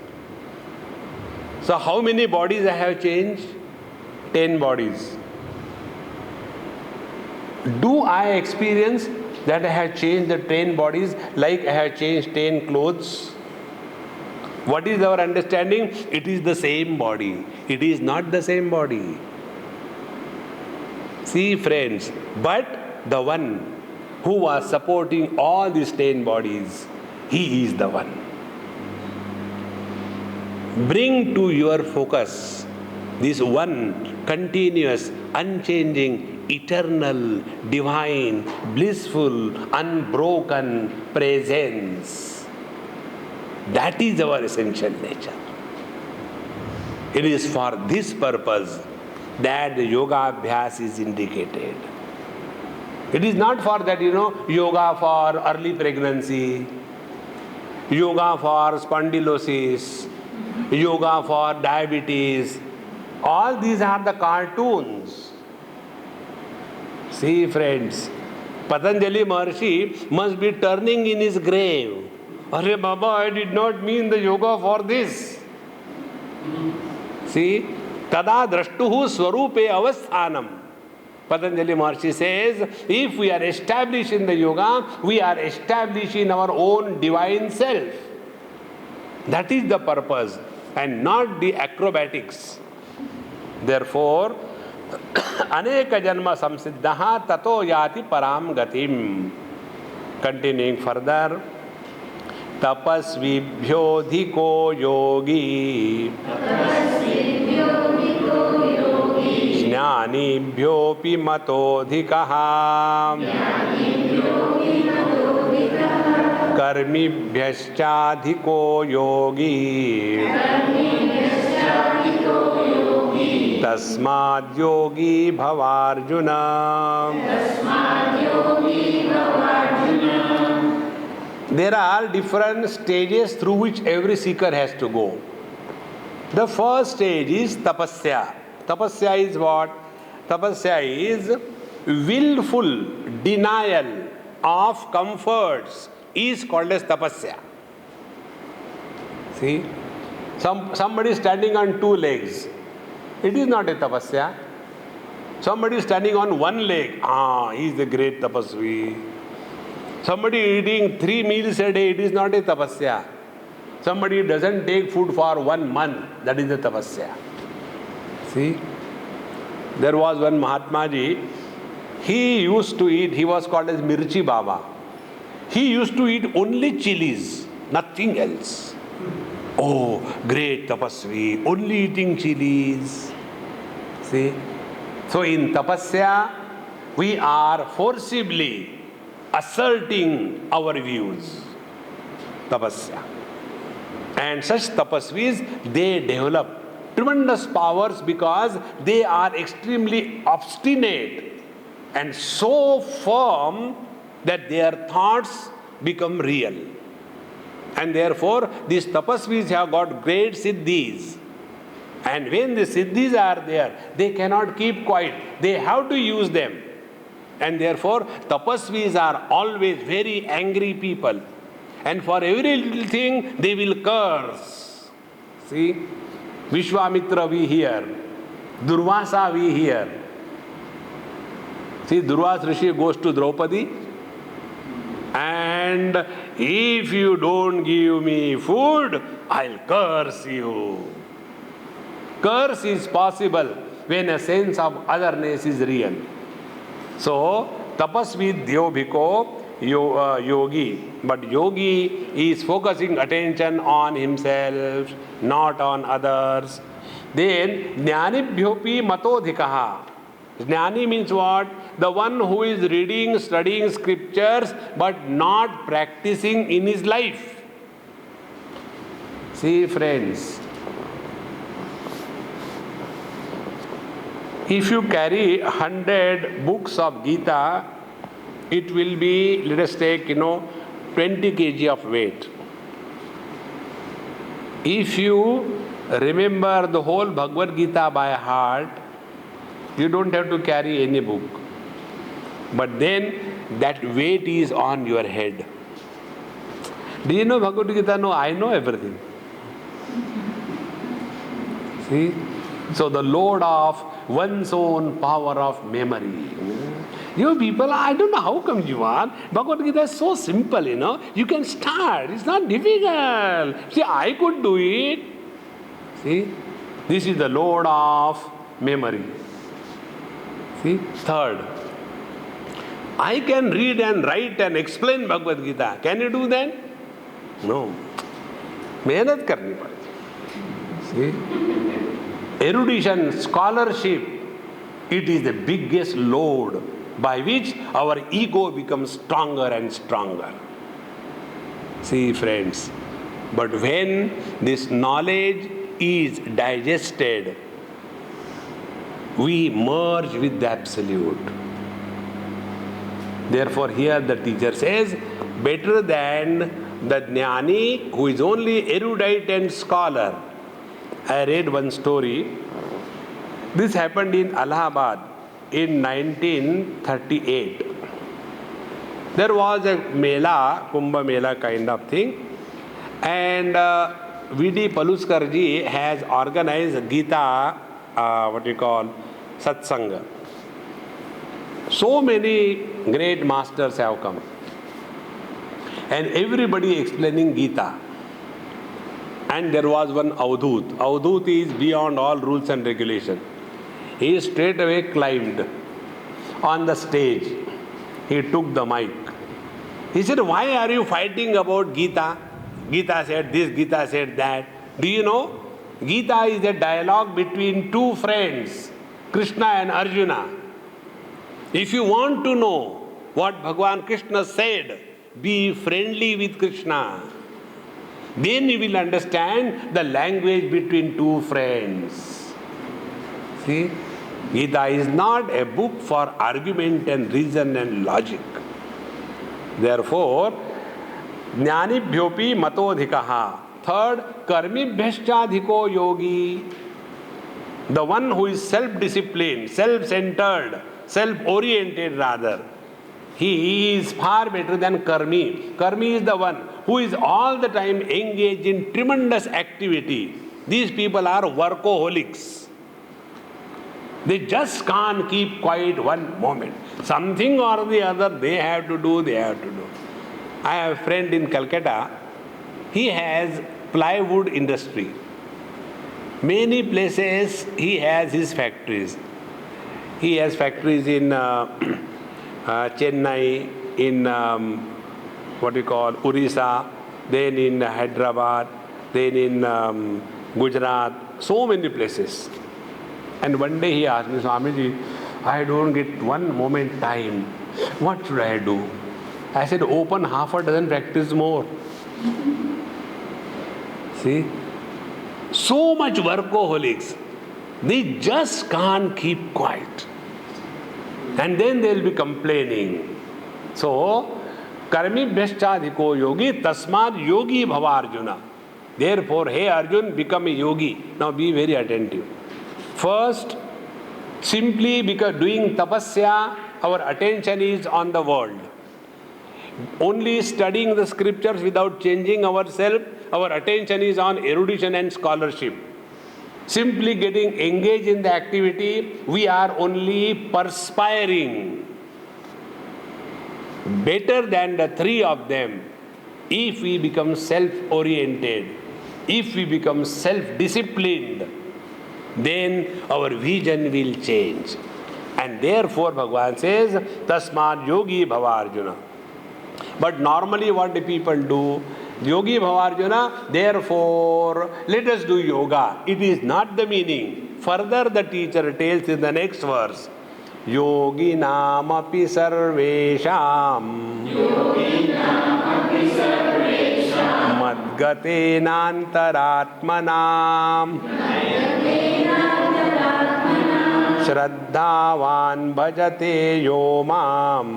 so how many bodies I have changed? 10 bodies. Do I experience that I have changed the 10 bodies like I have changed 10 clothes? What is our understanding? It is the same body. It is not the same body. See, friends, but the one who was supporting all these 10 bodies, he is the one. Bring to your focus this one continuous, unchanging, eternal, divine, blissful, unbroken presence. That is our essential nature. It is for this purpose that the yoga abhyas is indicated. It is not for that, yoga for early pregnancy, yoga for spondylosis, yoga for diabetes. All these are the cartoons. See, friends, Patanjali Maharshi must be turning in his grave. Arre Baba, I did not mean the yoga for this. See, tada drashtuhu swarupe avasthanam. Patanjali Maharshi says, if we are established in the yoga, we are established in our own divine self. That is the purpose, and not the acrobatics. Therefore, aneka janma samsiddhaha tato yati param gatim. Continuing further, tapasvibhyodhiko yogi jnanibhyopi matodhikaha karmibhyaschaadhiko yogi tasmad yogi bhavarjuna. there are different stages through which every seeker has to go. The first stage is tapasya. Tapasya is what? Tapasya is willful denial of comforts is called as tapasya. See? Somebody standing on two legs. It is not a tapasya. Somebody standing on one leg. He is the great tapasvi. Somebody eating 3 meals a day. It is not a tapasya. Somebody doesn't take food for 1 month. That is a tapasya. See? There was one Mahatma Ji. He used to eat, he was called as Mirchi Baba. He used to eat only chilies, nothing else. Oh, great tapasvi, only eating chilies. See? So in tapasya, we are forcibly asserting our views. Tapasya. And such tapasvis, they develop tremendous powers because they are extremely obstinate and so firm that their thoughts become real. And therefore, these tapasvis have got great siddhis. And when the siddhis are there, they cannot keep quiet. They have to use them. And therefore, tapasvis are always very angry people. And for every little thing, they will curse. See? Vishwamitra we hear. Durvasa we hear. See, Durvasa Rishi goes to Draupadi. And if you don't give me food, I'll curse you. Curse is possible when a sense of otherness is real. So, tapasvi dyobhiko yogi. But yogi is focusing attention on himself, not on others. Then, jnanibhyopi matodhikaha. Jnani means what? The one who is reading, studying scriptures, but not practicing in his life. See, friends, if you carry 100 books of Gita, it will be, let us take, 20 kg of weight. If you remember the whole Bhagavad Gita by heart, you don't have to carry any book. But then that weight is on your head. Do you know Bhagavad Gita? No, I know everything. See? So the load of one's own power of memory. You people, I don't know how come you are. Bhagavad Gita is so simple, You can start. It's not difficult. See, I could do it. See? This is the load of memory. See? Third, I can read and write and explain Bhagavad Gita. Can you do that? No. मेहनत करनी पड़ती. See? Erudition, scholarship, it is the biggest load by which our ego becomes stronger and stronger. See, friends, but when this knowledge is digested, we merge with the Absolute. Therefore, here the teacher says, better than the jnani who is only erudite and scholar. I read one story. This happened in Allahabad in 1938. There was a Mela, Kumbh Mela kind of thing. And V.D. Paluskar ji has organized Gita, Satsanga. So many great masters have come. And everybody explaining Gita. And there was one Avadhut. Avadhut is beyond all rules and regulation. He straight away climbed on the stage. He took the mic. He said, why are you fighting about Gita? Gita said this, Gita said that. Do you know? Gita is a dialogue between two friends, Krishna and Arjuna. If you want to know what Bhagavan Krishna said, be friendly with Krishna. Then you will understand the language between two friends. See? Gita is not a book for argument and reason and logic. Therefore, Jnanibhyopi matodhikaha. Third, karmibhyashchadhiko yogi. The one who is self-disciplined, self-centered, self-oriented rather, he is far better than karmi. Karmi is the one who is all the time engaged in tremendous activity. These people are workaholics. They just can't keep quiet one moment. Something or the other they have to do, they have to do. I have a friend in Calcutta. He has plywood industry. Many places he has his factories. He has factories in Chennai, in Orissa, then in Hyderabad, then in Gujarat, so many places. And one day he asked me, Swamiji, I don't get one moment time. What should I do? I said, open half a dozen factories more. See? So much workaholics. They just can't keep quiet. And then they'll be complaining. So, karmibhyashchadhiko yogi tasmad yogi bhava Arjuna. Therefore, hey Arjun, become a yogi. Now be very attentive. First, simply because doing tapasya, our attention is on the world. Only studying the scriptures without changing ourselves, our attention is on erudition and scholarship. Simply getting engaged in the activity, we are only perspiring. Better than the three of them, if we become self-oriented, if we become self-disciplined, then our vision will change. And therefore Bhagavan says, Tasmad yogi bhava Arjuna. But normally what do people do? Yogi bhava Arjuna, therefore let us do yoga. It is not the meaning. Further the teacher tells in the next verse, Yogi namapi sarvesham madgate nantaratmanam Shraddhavan bhajate yomam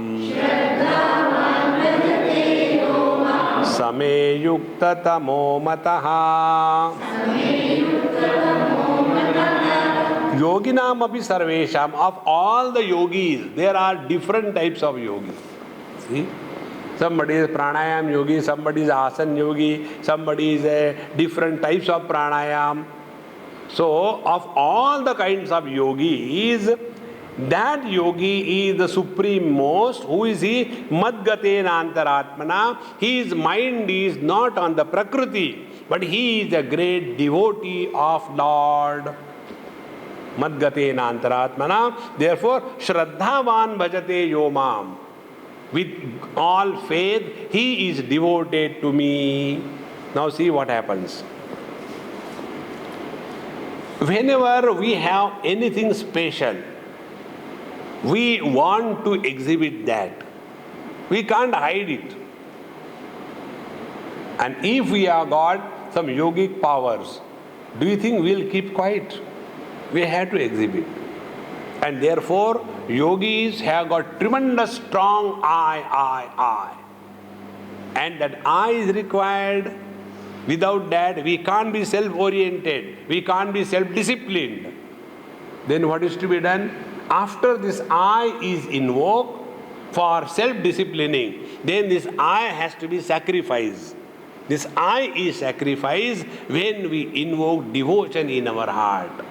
Same yukta tamo mataha. Yoginam api sarvesham. Of all the yogis, there are different types of yogis. See? Somebody is pranayam yogi, somebody is asan yogi, somebody is a different types of pranayam. So, of all the kinds of yogis, that yogi is the supreme most. Who is he? Madgatena antaratmana. His mind is not on the prakriti, but he is a great devotee of Lord. Madgatena antaratmana. Therefore, Shraddhavan bhajate yomam. With all faith, he is devoted to me. Now see what happens. Whenever we have anything special, we want to exhibit that. We can't hide it. And if we have got some yogic powers, do you think we'll keep quiet? We have to exhibit. And therefore, yogis have got tremendous strong I. And that I is required. Without that, we can't be self-oriented. We can't be self-disciplined. Then what is to be done? After this I is invoked for self-disciplining, then this I has to be sacrificed. This I is sacrificed when we invoke devotion in our heart.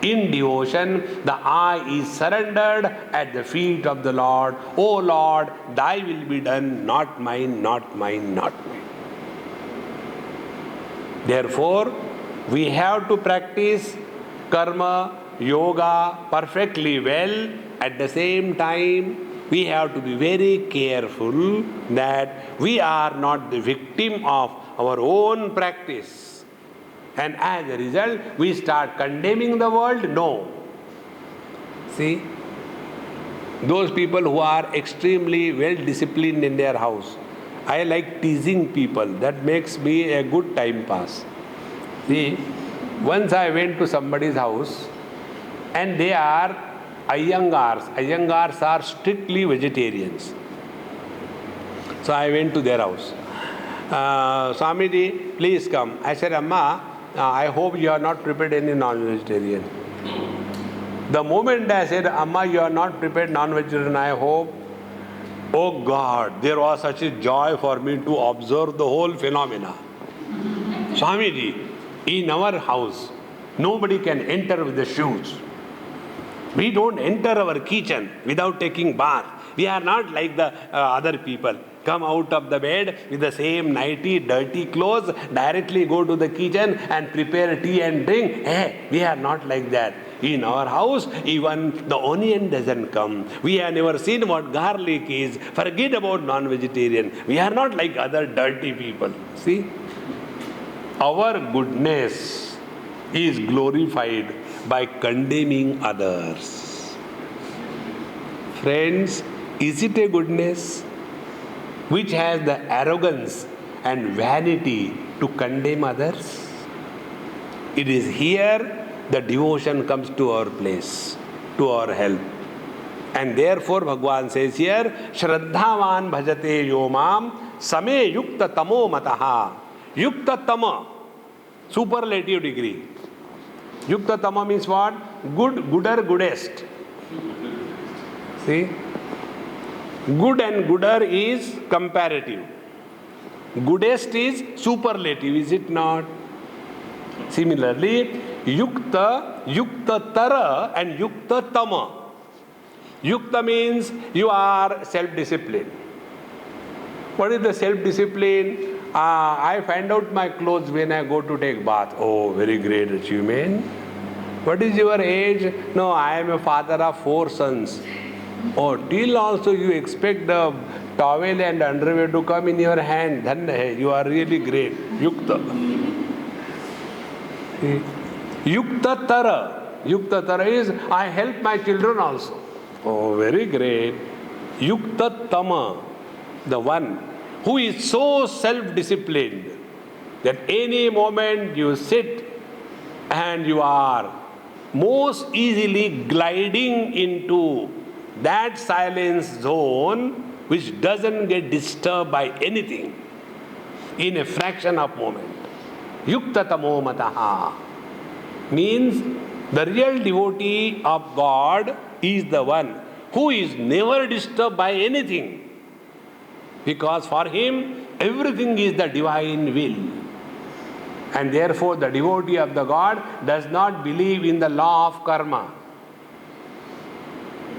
In devotion, the I is surrendered at the feet of the Lord. O Lord, thy will be done, not mine, not mine, not mine. Therefore, we have to practice karma, yoga perfectly well. At the same time, we have to be very careful that we are not the victim of our own practice. And as a result, we start condemning the world. No. See, those people who are extremely well disciplined in their house, I like teasing people. That makes me a good time pass. See, once I went to somebody's house and they are Iyengars. Iyengars are strictly vegetarians. So I went to their house. Swamiji, please come. I said, Amma, I hope you are not prepared any non-vegetarian. The moment I said, Amma, you are not prepared non-vegetarian, I hope, oh God, there was such a joy for me to observe the whole phenomena. Swamiji, in our house, nobody can enter with the shoes. We don't enter our kitchen without taking bath. We are not like the other people. Come out of the bed with the same nighty, dirty clothes, directly go to the kitchen and prepare tea and drink. Hey, we are not like that. In our house, even the onion doesn't come. We have never seen what garlic is. Forget about non-vegetarian. We are not like other dirty people. See? Our goodness is glorified by condemning others. Friends, is it a goodness which has the arrogance and vanity to condemn others? It is here the devotion comes to our place, to our help. And therefore Bhagavan says here, Shraddhavan bhajate yomam same yukta tamo mataha. Yukta tama, superlative degree. Yukta tama means what? Good, gooder, goodest. See? Good and gooder is comparative. Goodest is superlative, is it not? Similarly, yukta, yukta tara and yukta tama. Yukta means you are self-disciplined. What is the self-discipline? I find out my clothes when I go to take bath. Oh, very great achievement. What is your age? No, I am a father of 4 sons. Oh, till also you expect the towel and underwear to come in your hand. Dhanna hai, you are really great. Yukta. Yukta tara. Yukta tara is, I help my children also. Oh, very great. Yukta tama. The one who is so self-disciplined that any moment you sit and you are most easily gliding into that silence zone which doesn't get disturbed by anything in a fraction of moment. Yukta tamo mataha means the real devotee of God is the one who is never disturbed by anything, because for him everything is the divine will. And therefore the devotee of the God does not believe in the law of karma.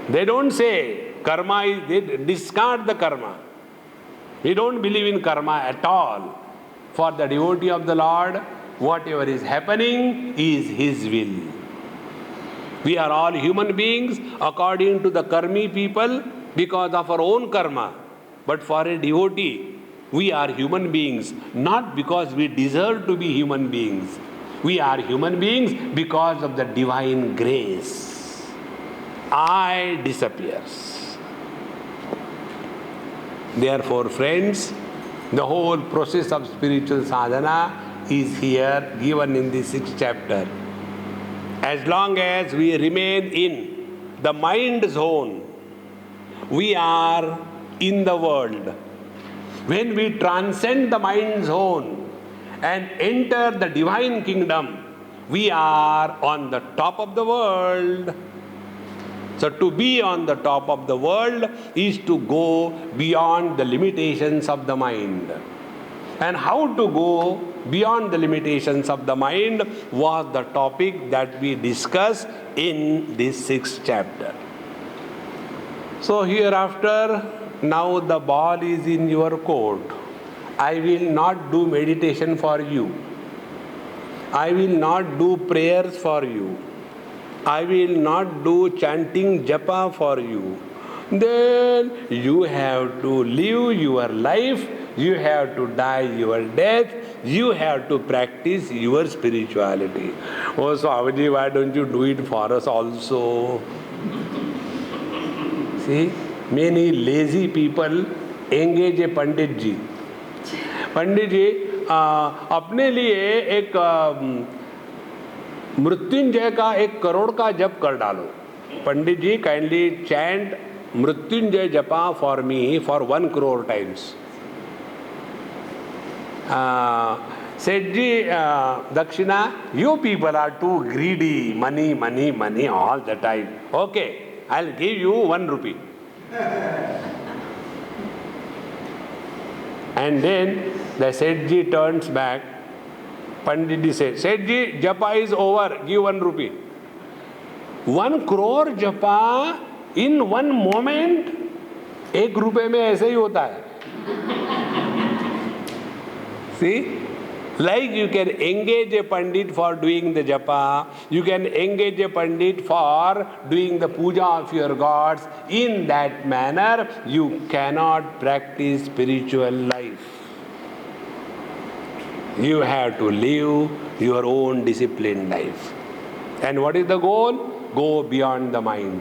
They don't say karma is, they discard the karma. We don't believe in karma at all. For the devotee of the Lord, whatever is happening is his will. We are all human beings according to the karmi people because of our own karma. But for a devotee, we are human beings not because we deserve to be human beings. We are human beings because of the divine grace. I disappears. Therefore, friends, the whole process of spiritual sadhana is here given in the 6th chapter. As long as we remain in the mind zone, we are in the world. When we transcend the mind zone and enter the divine kingdom, we are on the top of the world. So to be on the top of the world is to go beyond the limitations of the mind. And how to go beyond the limitations of the mind was the topic that we discussed in this 6th chapter. So hereafter, now the ball is in your court. I will not do meditation for you. I will not do prayers for you. I will not do chanting japa for you. Then you have to live your life. You have to die your death. You have to practice your spirituality. Oh, Swamiji, why don't you do it for us also? See? Many lazy people engage a पंडित जी. पंडित जी अपने लिए एक मृत्युंजय का 1 करोड़ का जप कर डालो. पंडित जी kindly chant Mrityunjay जपा for me for 1 crore times. Setji, Dakshina, you people are too greedy. Money, money, money all the time. Okay, I'll give you 1 rupee. And then the Setji turns back. Panditji says, Setji, japa is over. Give 1 rupee. 1 crore japa in one moment. 1 रुपए में ऐसे ही होता है. See? Like you can engage a pandit for doing the japa, you can engage a pandit for doing the puja of your gods. In that manner, you cannot practice spiritual life. You have to live your own disciplined life. And what is the goal? Go beyond the mind.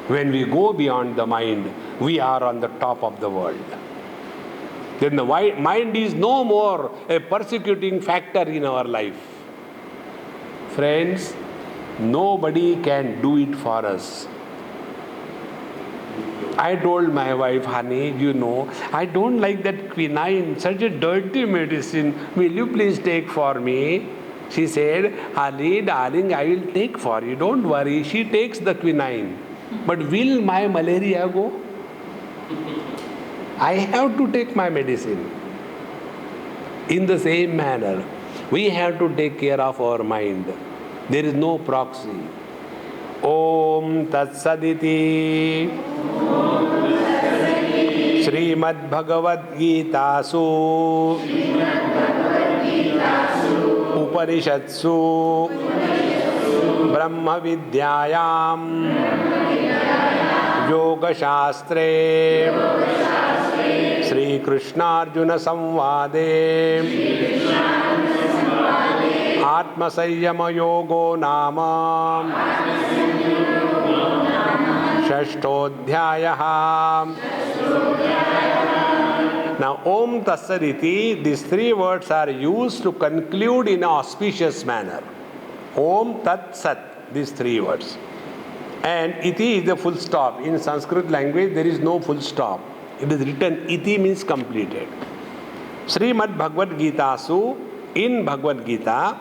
When we go beyond the mind, we are on the top of the world. Then the mind is no more a persecuting factor in our life. Friends, nobody can do it for us. I told my wife, honey, you know, I don't like that quinine, such a dirty medicine. Will you please take for me? She said, Ali, darling, I will take for you. Don't worry. She takes the quinine. But will my malaria go? I have to take my medicine. In the same manner, we have to take care of our mind. There is no proxy. Om Tat Saditi Srimad Bhagavad Gita Su Upanishatsu Brahma Vidyayam Yoga Shastre Shri Krishna Arjuna Samvade Atma Sayyama Yogo Nama Shashtodhyayaha. Now Om Tatsaditi, these 3 words are used to conclude in an auspicious manner. Om Tat Sat, these 3 words. And iti is the full stop. In Sanskrit language there is no full stop. It is written iti means completed. Srimad Bhagavad Gita Su, in Bhagavad Gita,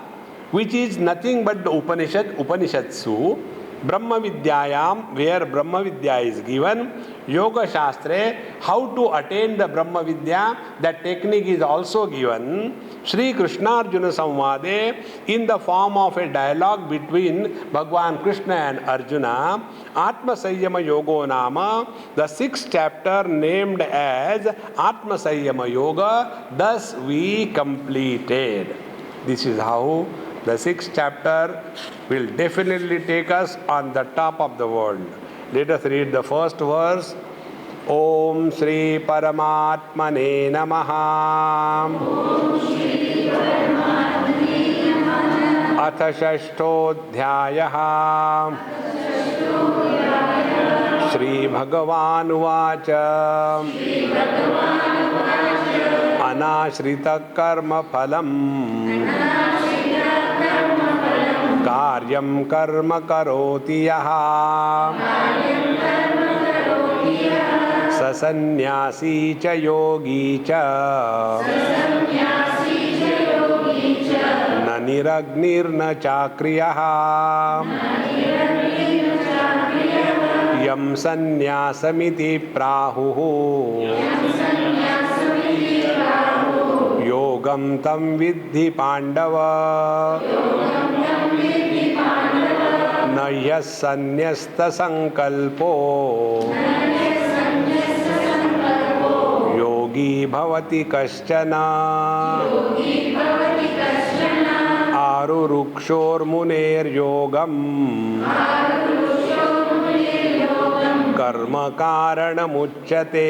which is nothing but the Upanishatsu, Brahma Vidyayam, where Brahma Vidya is given, Yoga Shastre, how to attain the Brahma Vidya, that technique is also given. Shri Krishna Arjuna Samvade, in the form of a dialogue between Bhagwan Krishna and Arjuna, Atma Sayyama Yogo Nama, the 6th chapter named as Atma Sayyama Yoga, thus we completed. This is how the 6th chapter will definitely take us on the top of the world. Let us read the first verse. Om Shri Paramatmane Namaha. Atha Shashtodhyayaha. Shri Bhagavan Uvacha. Anashrita Karma Phalam. Karyam Karma Karoti Yaha. Sasanyasi cha yogi cha. Na niragnir na chakriyaha. Yam sanyasamiti prahuhu. Yogam tam vidhi pandava. Na yas sanyasta sankalpo. Yogi bhavati kaschana. Arurukshor muner yogam. Karma karanam uchyate.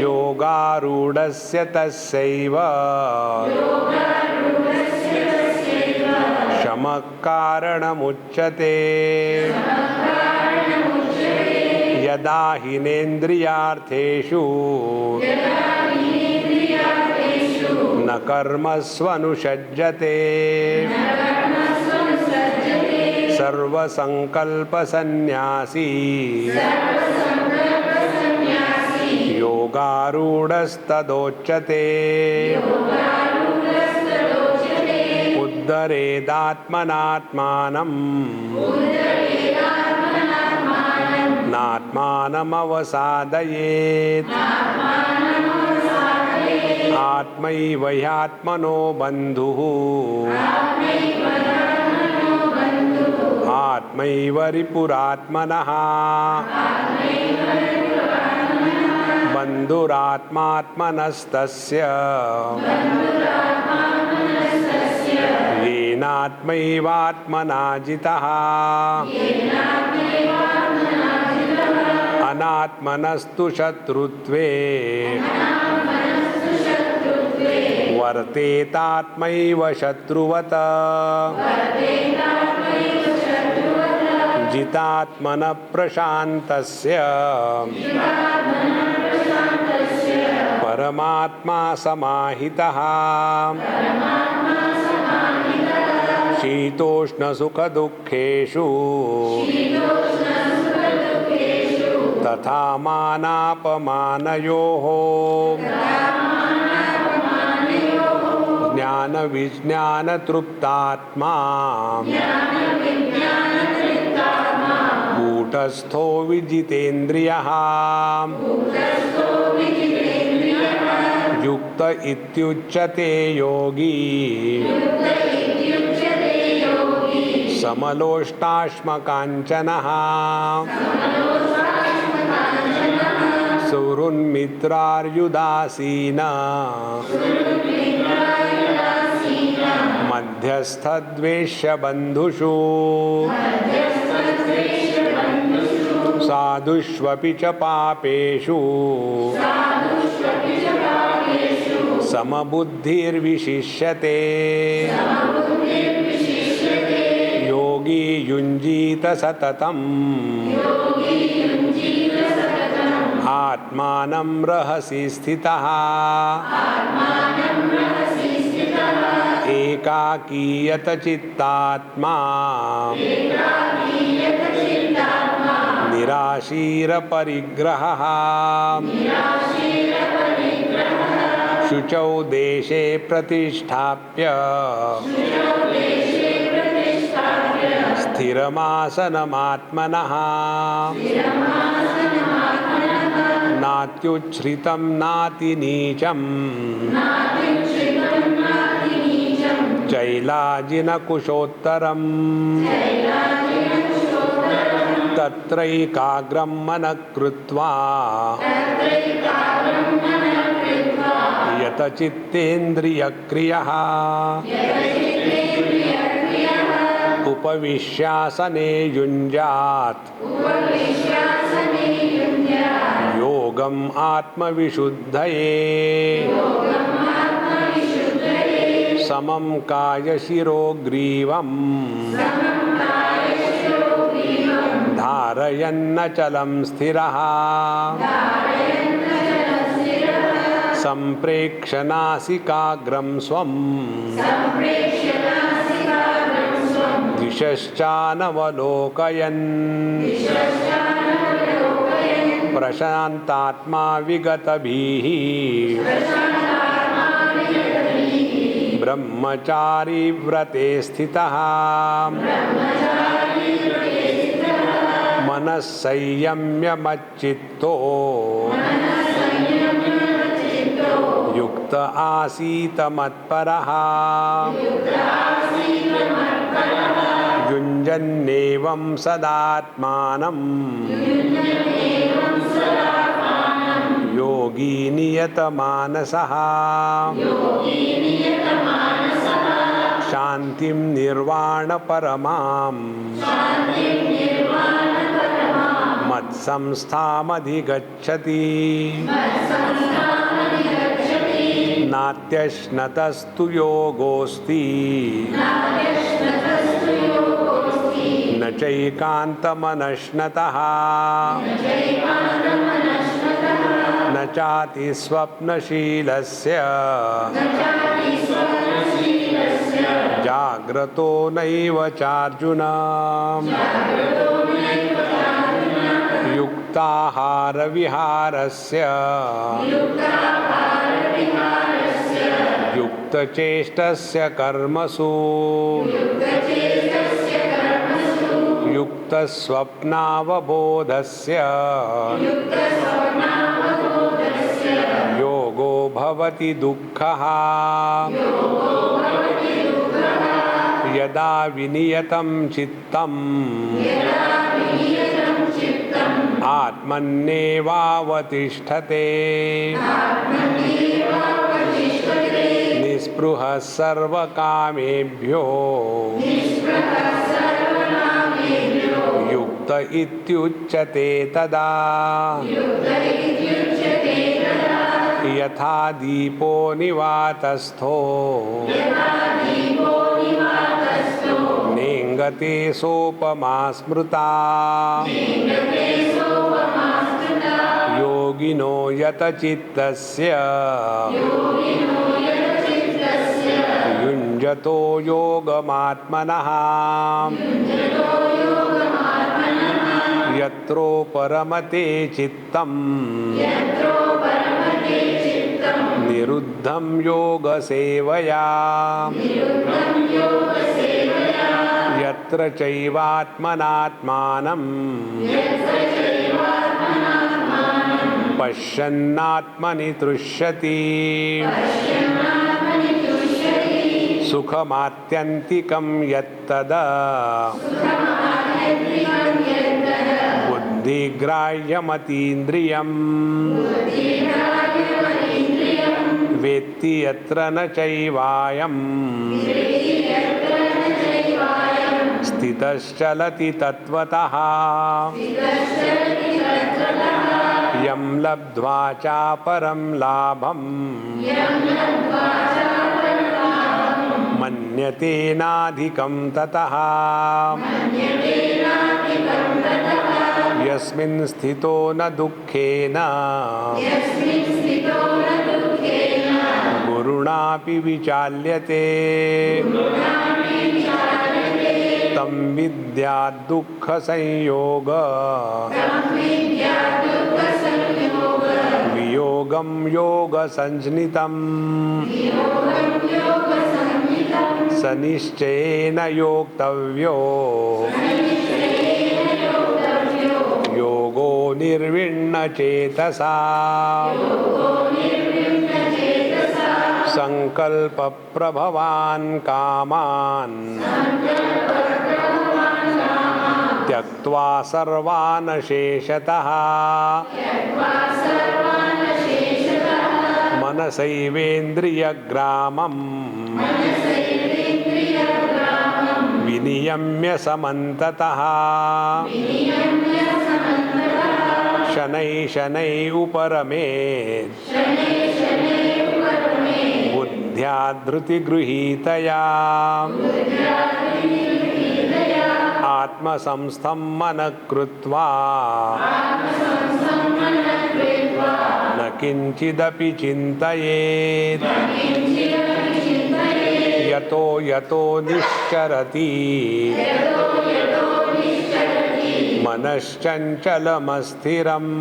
Yogarudasya tasyaiva. Shamak karanam uchyate. Yada hinendriyartheshu. Na karmasvanusajjate. Sarva sankalpa sannyasi. योगारूढस्तदोच्यते उद्धरेदात्मनात्मानम् नात्मानमवसादयेत् आत्मैव ह्यात्मनो बन्धुः आत्मैव रिपुरात्मनः बन्धुरात्मात्मनस्तस्य येनात्मैवात्मना जितः अनात्मनस्तु शत्रुत्वे वर्तेतात्मैव शत्रुवत् जितात्मनः प्रशान्तस्य परमात्मा समाहितः शीतोष्णसुखदुःखेषु तथा मानापमानयोः ज्ञानविज्ञानतृप्तात्मा कूटस्थो विजितेन्द्रियः युक्त इत्युच्यते योगी समलोष्टाश्मकाञ्चनः सुहृन्मित्रार्युदासीन मध्यस्थद्वेष्यबन्धुषु साधुष्वपि च पापेषु समबुद्धिर्विशिष्यते योगी युञ्जीत सततम् आत्मानं रहसि स्थितः एकाकीयत चित्तात्मा निराशीरपरिग्रहः शुचौ देशे प्रतिष्ठाप्य स्थिरमासनमात्मनः नात्युच्छ्रितं नातिनीचं चैलाजिनकुशोत्तरम् तत्रैकाग्रं मनः कृत्वा यतचित्तेन्द्रियक्रियः उपविश्यासने युञ्जात् योगम् आत्मविशुद्धये समं कायशिरोग्रीवम् धारयन्नचलं स्थिरः सम्प्रेक्ष्य नासिकाग्रं स्वम् दिशश्चानवलोकयन् प्रशान्तात्मा विगतभिः ब्रह्मचारी व्रते स्थितः मनः संयम्य मच्चित्तो युक्त आसीत मत्परः युञ्जन्नेवं सदात्मानं योगी नियतमानसः शान्तिं निर्वाणपरमां मत्संस्थामधिगच्छति नात्यश्नतस्तु योगोऽस्ति न चैकान्तमनश्नतः न चातिस्वप्नशीलस्य जाग्रतो नैव चार्जुन युक्त युक्ताहारविहारस्य युक्तचेष्टस्य कर्मसु युक्तस्वप्नावबोधस्य योगो भवति दुःखः यदा विनियतं चित्तम् आत्मन्येवावतिष्ठते निःस्पृहः सर्वकामेभ्यो युक्त इत्युच्यते तदा यथा दीपो निवातस्थो नेङ्गते सोपमा स्मृता योगिनो यतचित्तस्य युञ्जतो योगमात्मनः यत्रो परमते चित्तम् निरुद्धं योगसेवया यत्र चैवात्मनात्मानं पश्यन्नात्मनि तुष्यति सुखमात्यन्तिकं यत्तदा बुद्धिग्राह्यमतीन्द्रियम् वेत्ति यत्र न चैवायम् स्थितश्चलति तत्त्वतः यं लब्ध्वा चापरं लाभम् मन्यतेनाधिकं ततः यस्मिन् स्थितो न दुःखेन गुरुणापि विचाल्यते तं विद्यात् दुःखसंयोग वियोगं योगसञ्ज्ञितम् स निश्चयेन योक्तव्यो योगो निर्विण्णचेतसा संकल्पप्रभवान् कामान् त्यक्त्वा सर्वान् शेषतः मनसैवेन्द्रियग्रामम् विनियम्य समन्ततः शनैः शनैः उपरमेत् बुद्ध्या धृतिगृहीतया आत्मसंस्थं मनः कृत्वा न किञ्चिदपि चिन्तयेत् यतो यतो निश्चरति मनश्चञ्चलमस्थिरम्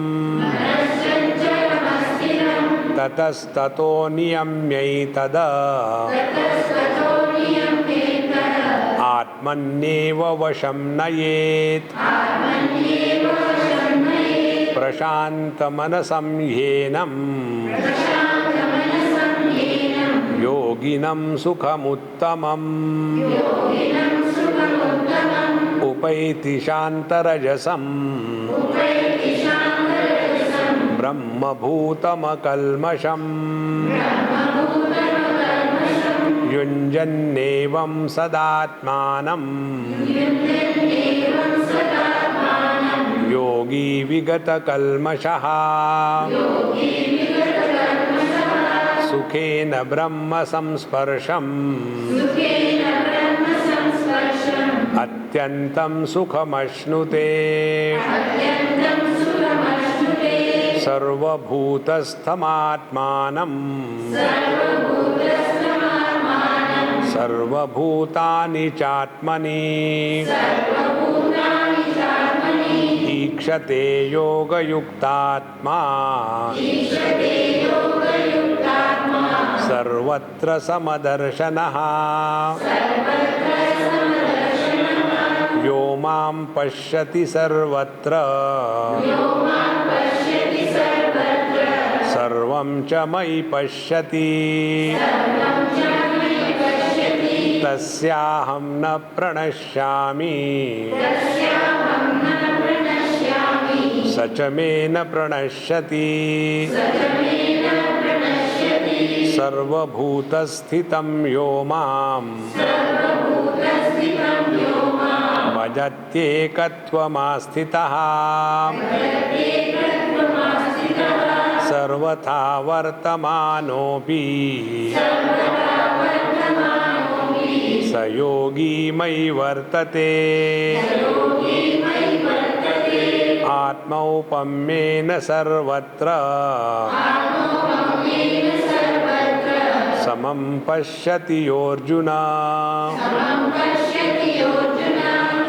ततस्ततो नियम्यैतदा आत्मन्येव वशं नयेत् प्रशान्तमनसं ह्येनं योगिनं सुखमुत्तमम् उपैति शान्तरजसम् ब्रह्मभूतमकल्मषम् युञ्जन्नेवं सदात्मानं योगी विगतकल्मषः सुखेन ब्रह्म संस्पर्शम् अत्यन्तं सुखमश्नुते सर्वभूतस्थमात्मानं सर्वभूतानि चात्मनि ईक्षते योगयुक्तात्मा सर्वत्र समदर्शनः यो मां पश्यति सर्वत्र सर्वं च मयि पश्यति तस्याहं न प्रणश्यामि स च मे न प्रणश्यति सर्वभूतस्थितं यो मां भजत्येकत्वमास्थितः सर्वथा वर्तमानोऽपि स योगी मयि वर्तते आत्मौपम्येन सर्वत्र समं पश्यति योऽर्जुन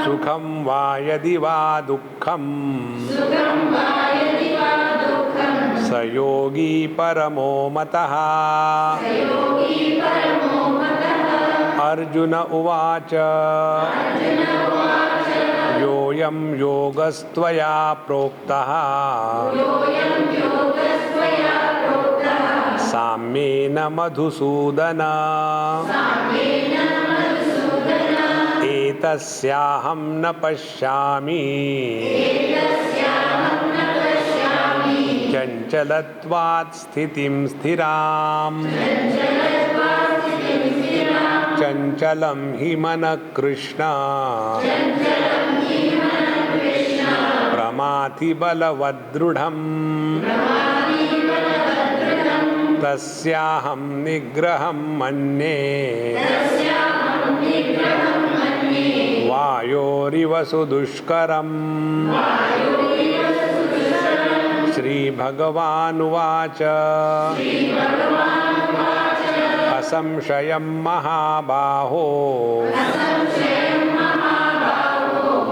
सुखं वा यदि वा दुःखं स योगी परमो मतः अर्जुन उवाच योऽयं योगस्त्वया प्रोक्तः साम्येन मधुसूदन एतस्याहं न पश्यामि चञ्चलत्वात् स्थितिं स्थिराम् चञ्चलं हि मनः कृष्ण प्रमाथि बलवद्दृढम् तस्याहं निग्रहं मन्ये वायोरिव सुदुष्करम् श्रीभगवानुवाच असंशयं महाबाहो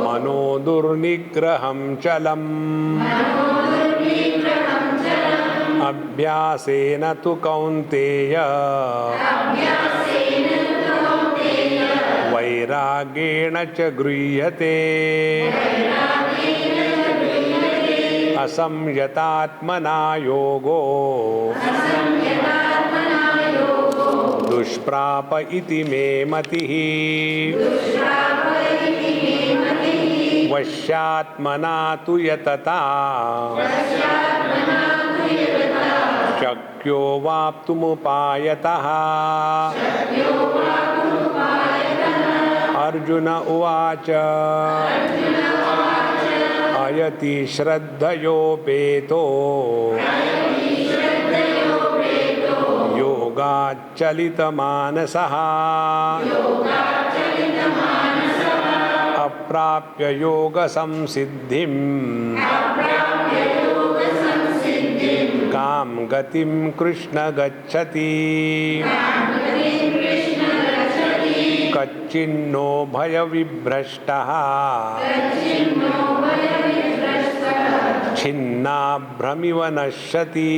मनो दुर्निग्रहं चलम् अभ्यासेन तु कौन्तेय वैराग्येण च गृह्यते असंयतात्मना योगो दुष्प्राप इति मे मतिः वश्यात्मना तु यतता शक्यो वाप्तुमुपायतः अर्जुन उवाच अयति श्रद्धयोपेतो योगाच्चलितमानसः अप्राप्य योगसंसिद्धिं कां गतिं कृष्ण गच्छति कच्चिन्नो भयविभ्रष्टः छिन्नाभ्रमिव नश्यति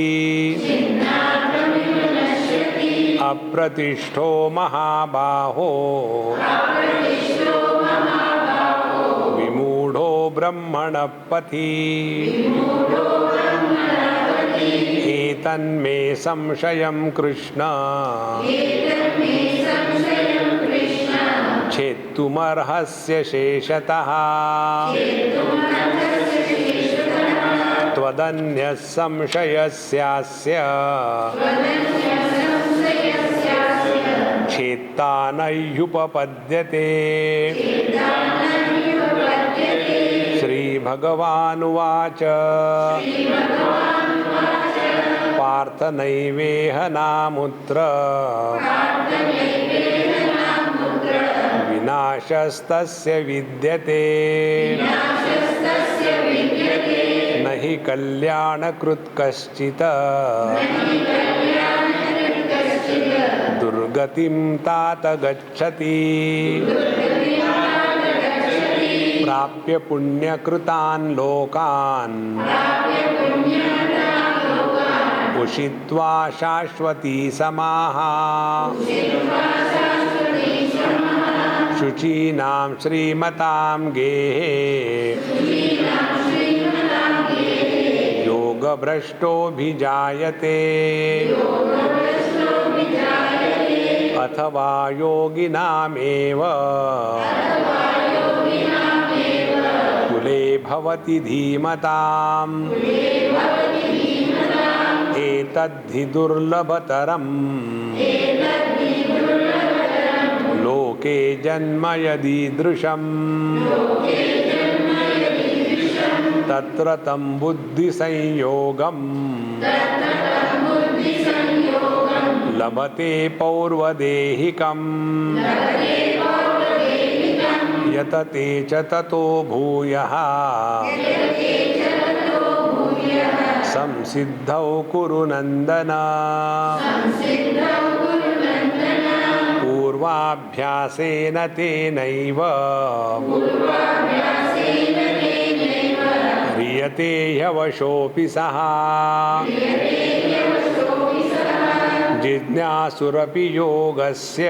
अप्रतिष्ठो महाबाहो विमूढो ब्रह्मणः पथि एतन्मे संशयं कृष्ण छेत्तुमर्हस्य शेषतः त्वदन्यः संशयस्यास्य छेत्ता नैयुपपद्यते श्रीभगवानुवाच पार्थ नैवेह नामुत्र विनाशस्तस्य विद्यते न हि कल्याणकृत् कश्चित् दुर्गतिं तात गच्छति प्राप्य पुण्यकृतान् लोकान् उषित्वा शाश्वती समाः शुचीनां श्रीमतां गेहे योगभ्रष्टोऽभिजायते अथवा योगिनामेव कुले भवति धीमताम् एतद्धि दुर्लभतरम् लोके जन्म यदीदृशम् तत्र तं बुद्धिसंयोगम् लभते पौर्वदेहिकम् यतते च ततो भूयः संसिद्धौ कुरु नन्दन पूर्वाभ्यासेन तेनैव ह्रियते ह्यवशोऽपि सः जिज्ञासुरपि योगस्य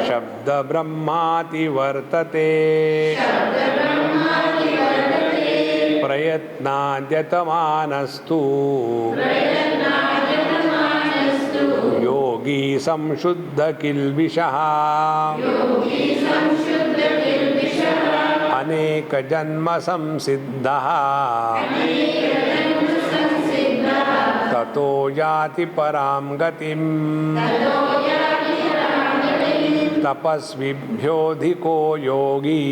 शब्दब्रह्माति वर्तते प्रयत्नाद्यतमानस्तु योगी संशुद्ध किल्बिषः अनेक जन्म संसिद्धः ततो याति परां गतिम् तपस्विभ्योऽधिको योगी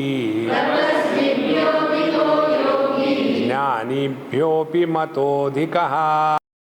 ज्ञानिभ्योऽपि मतोऽधिकः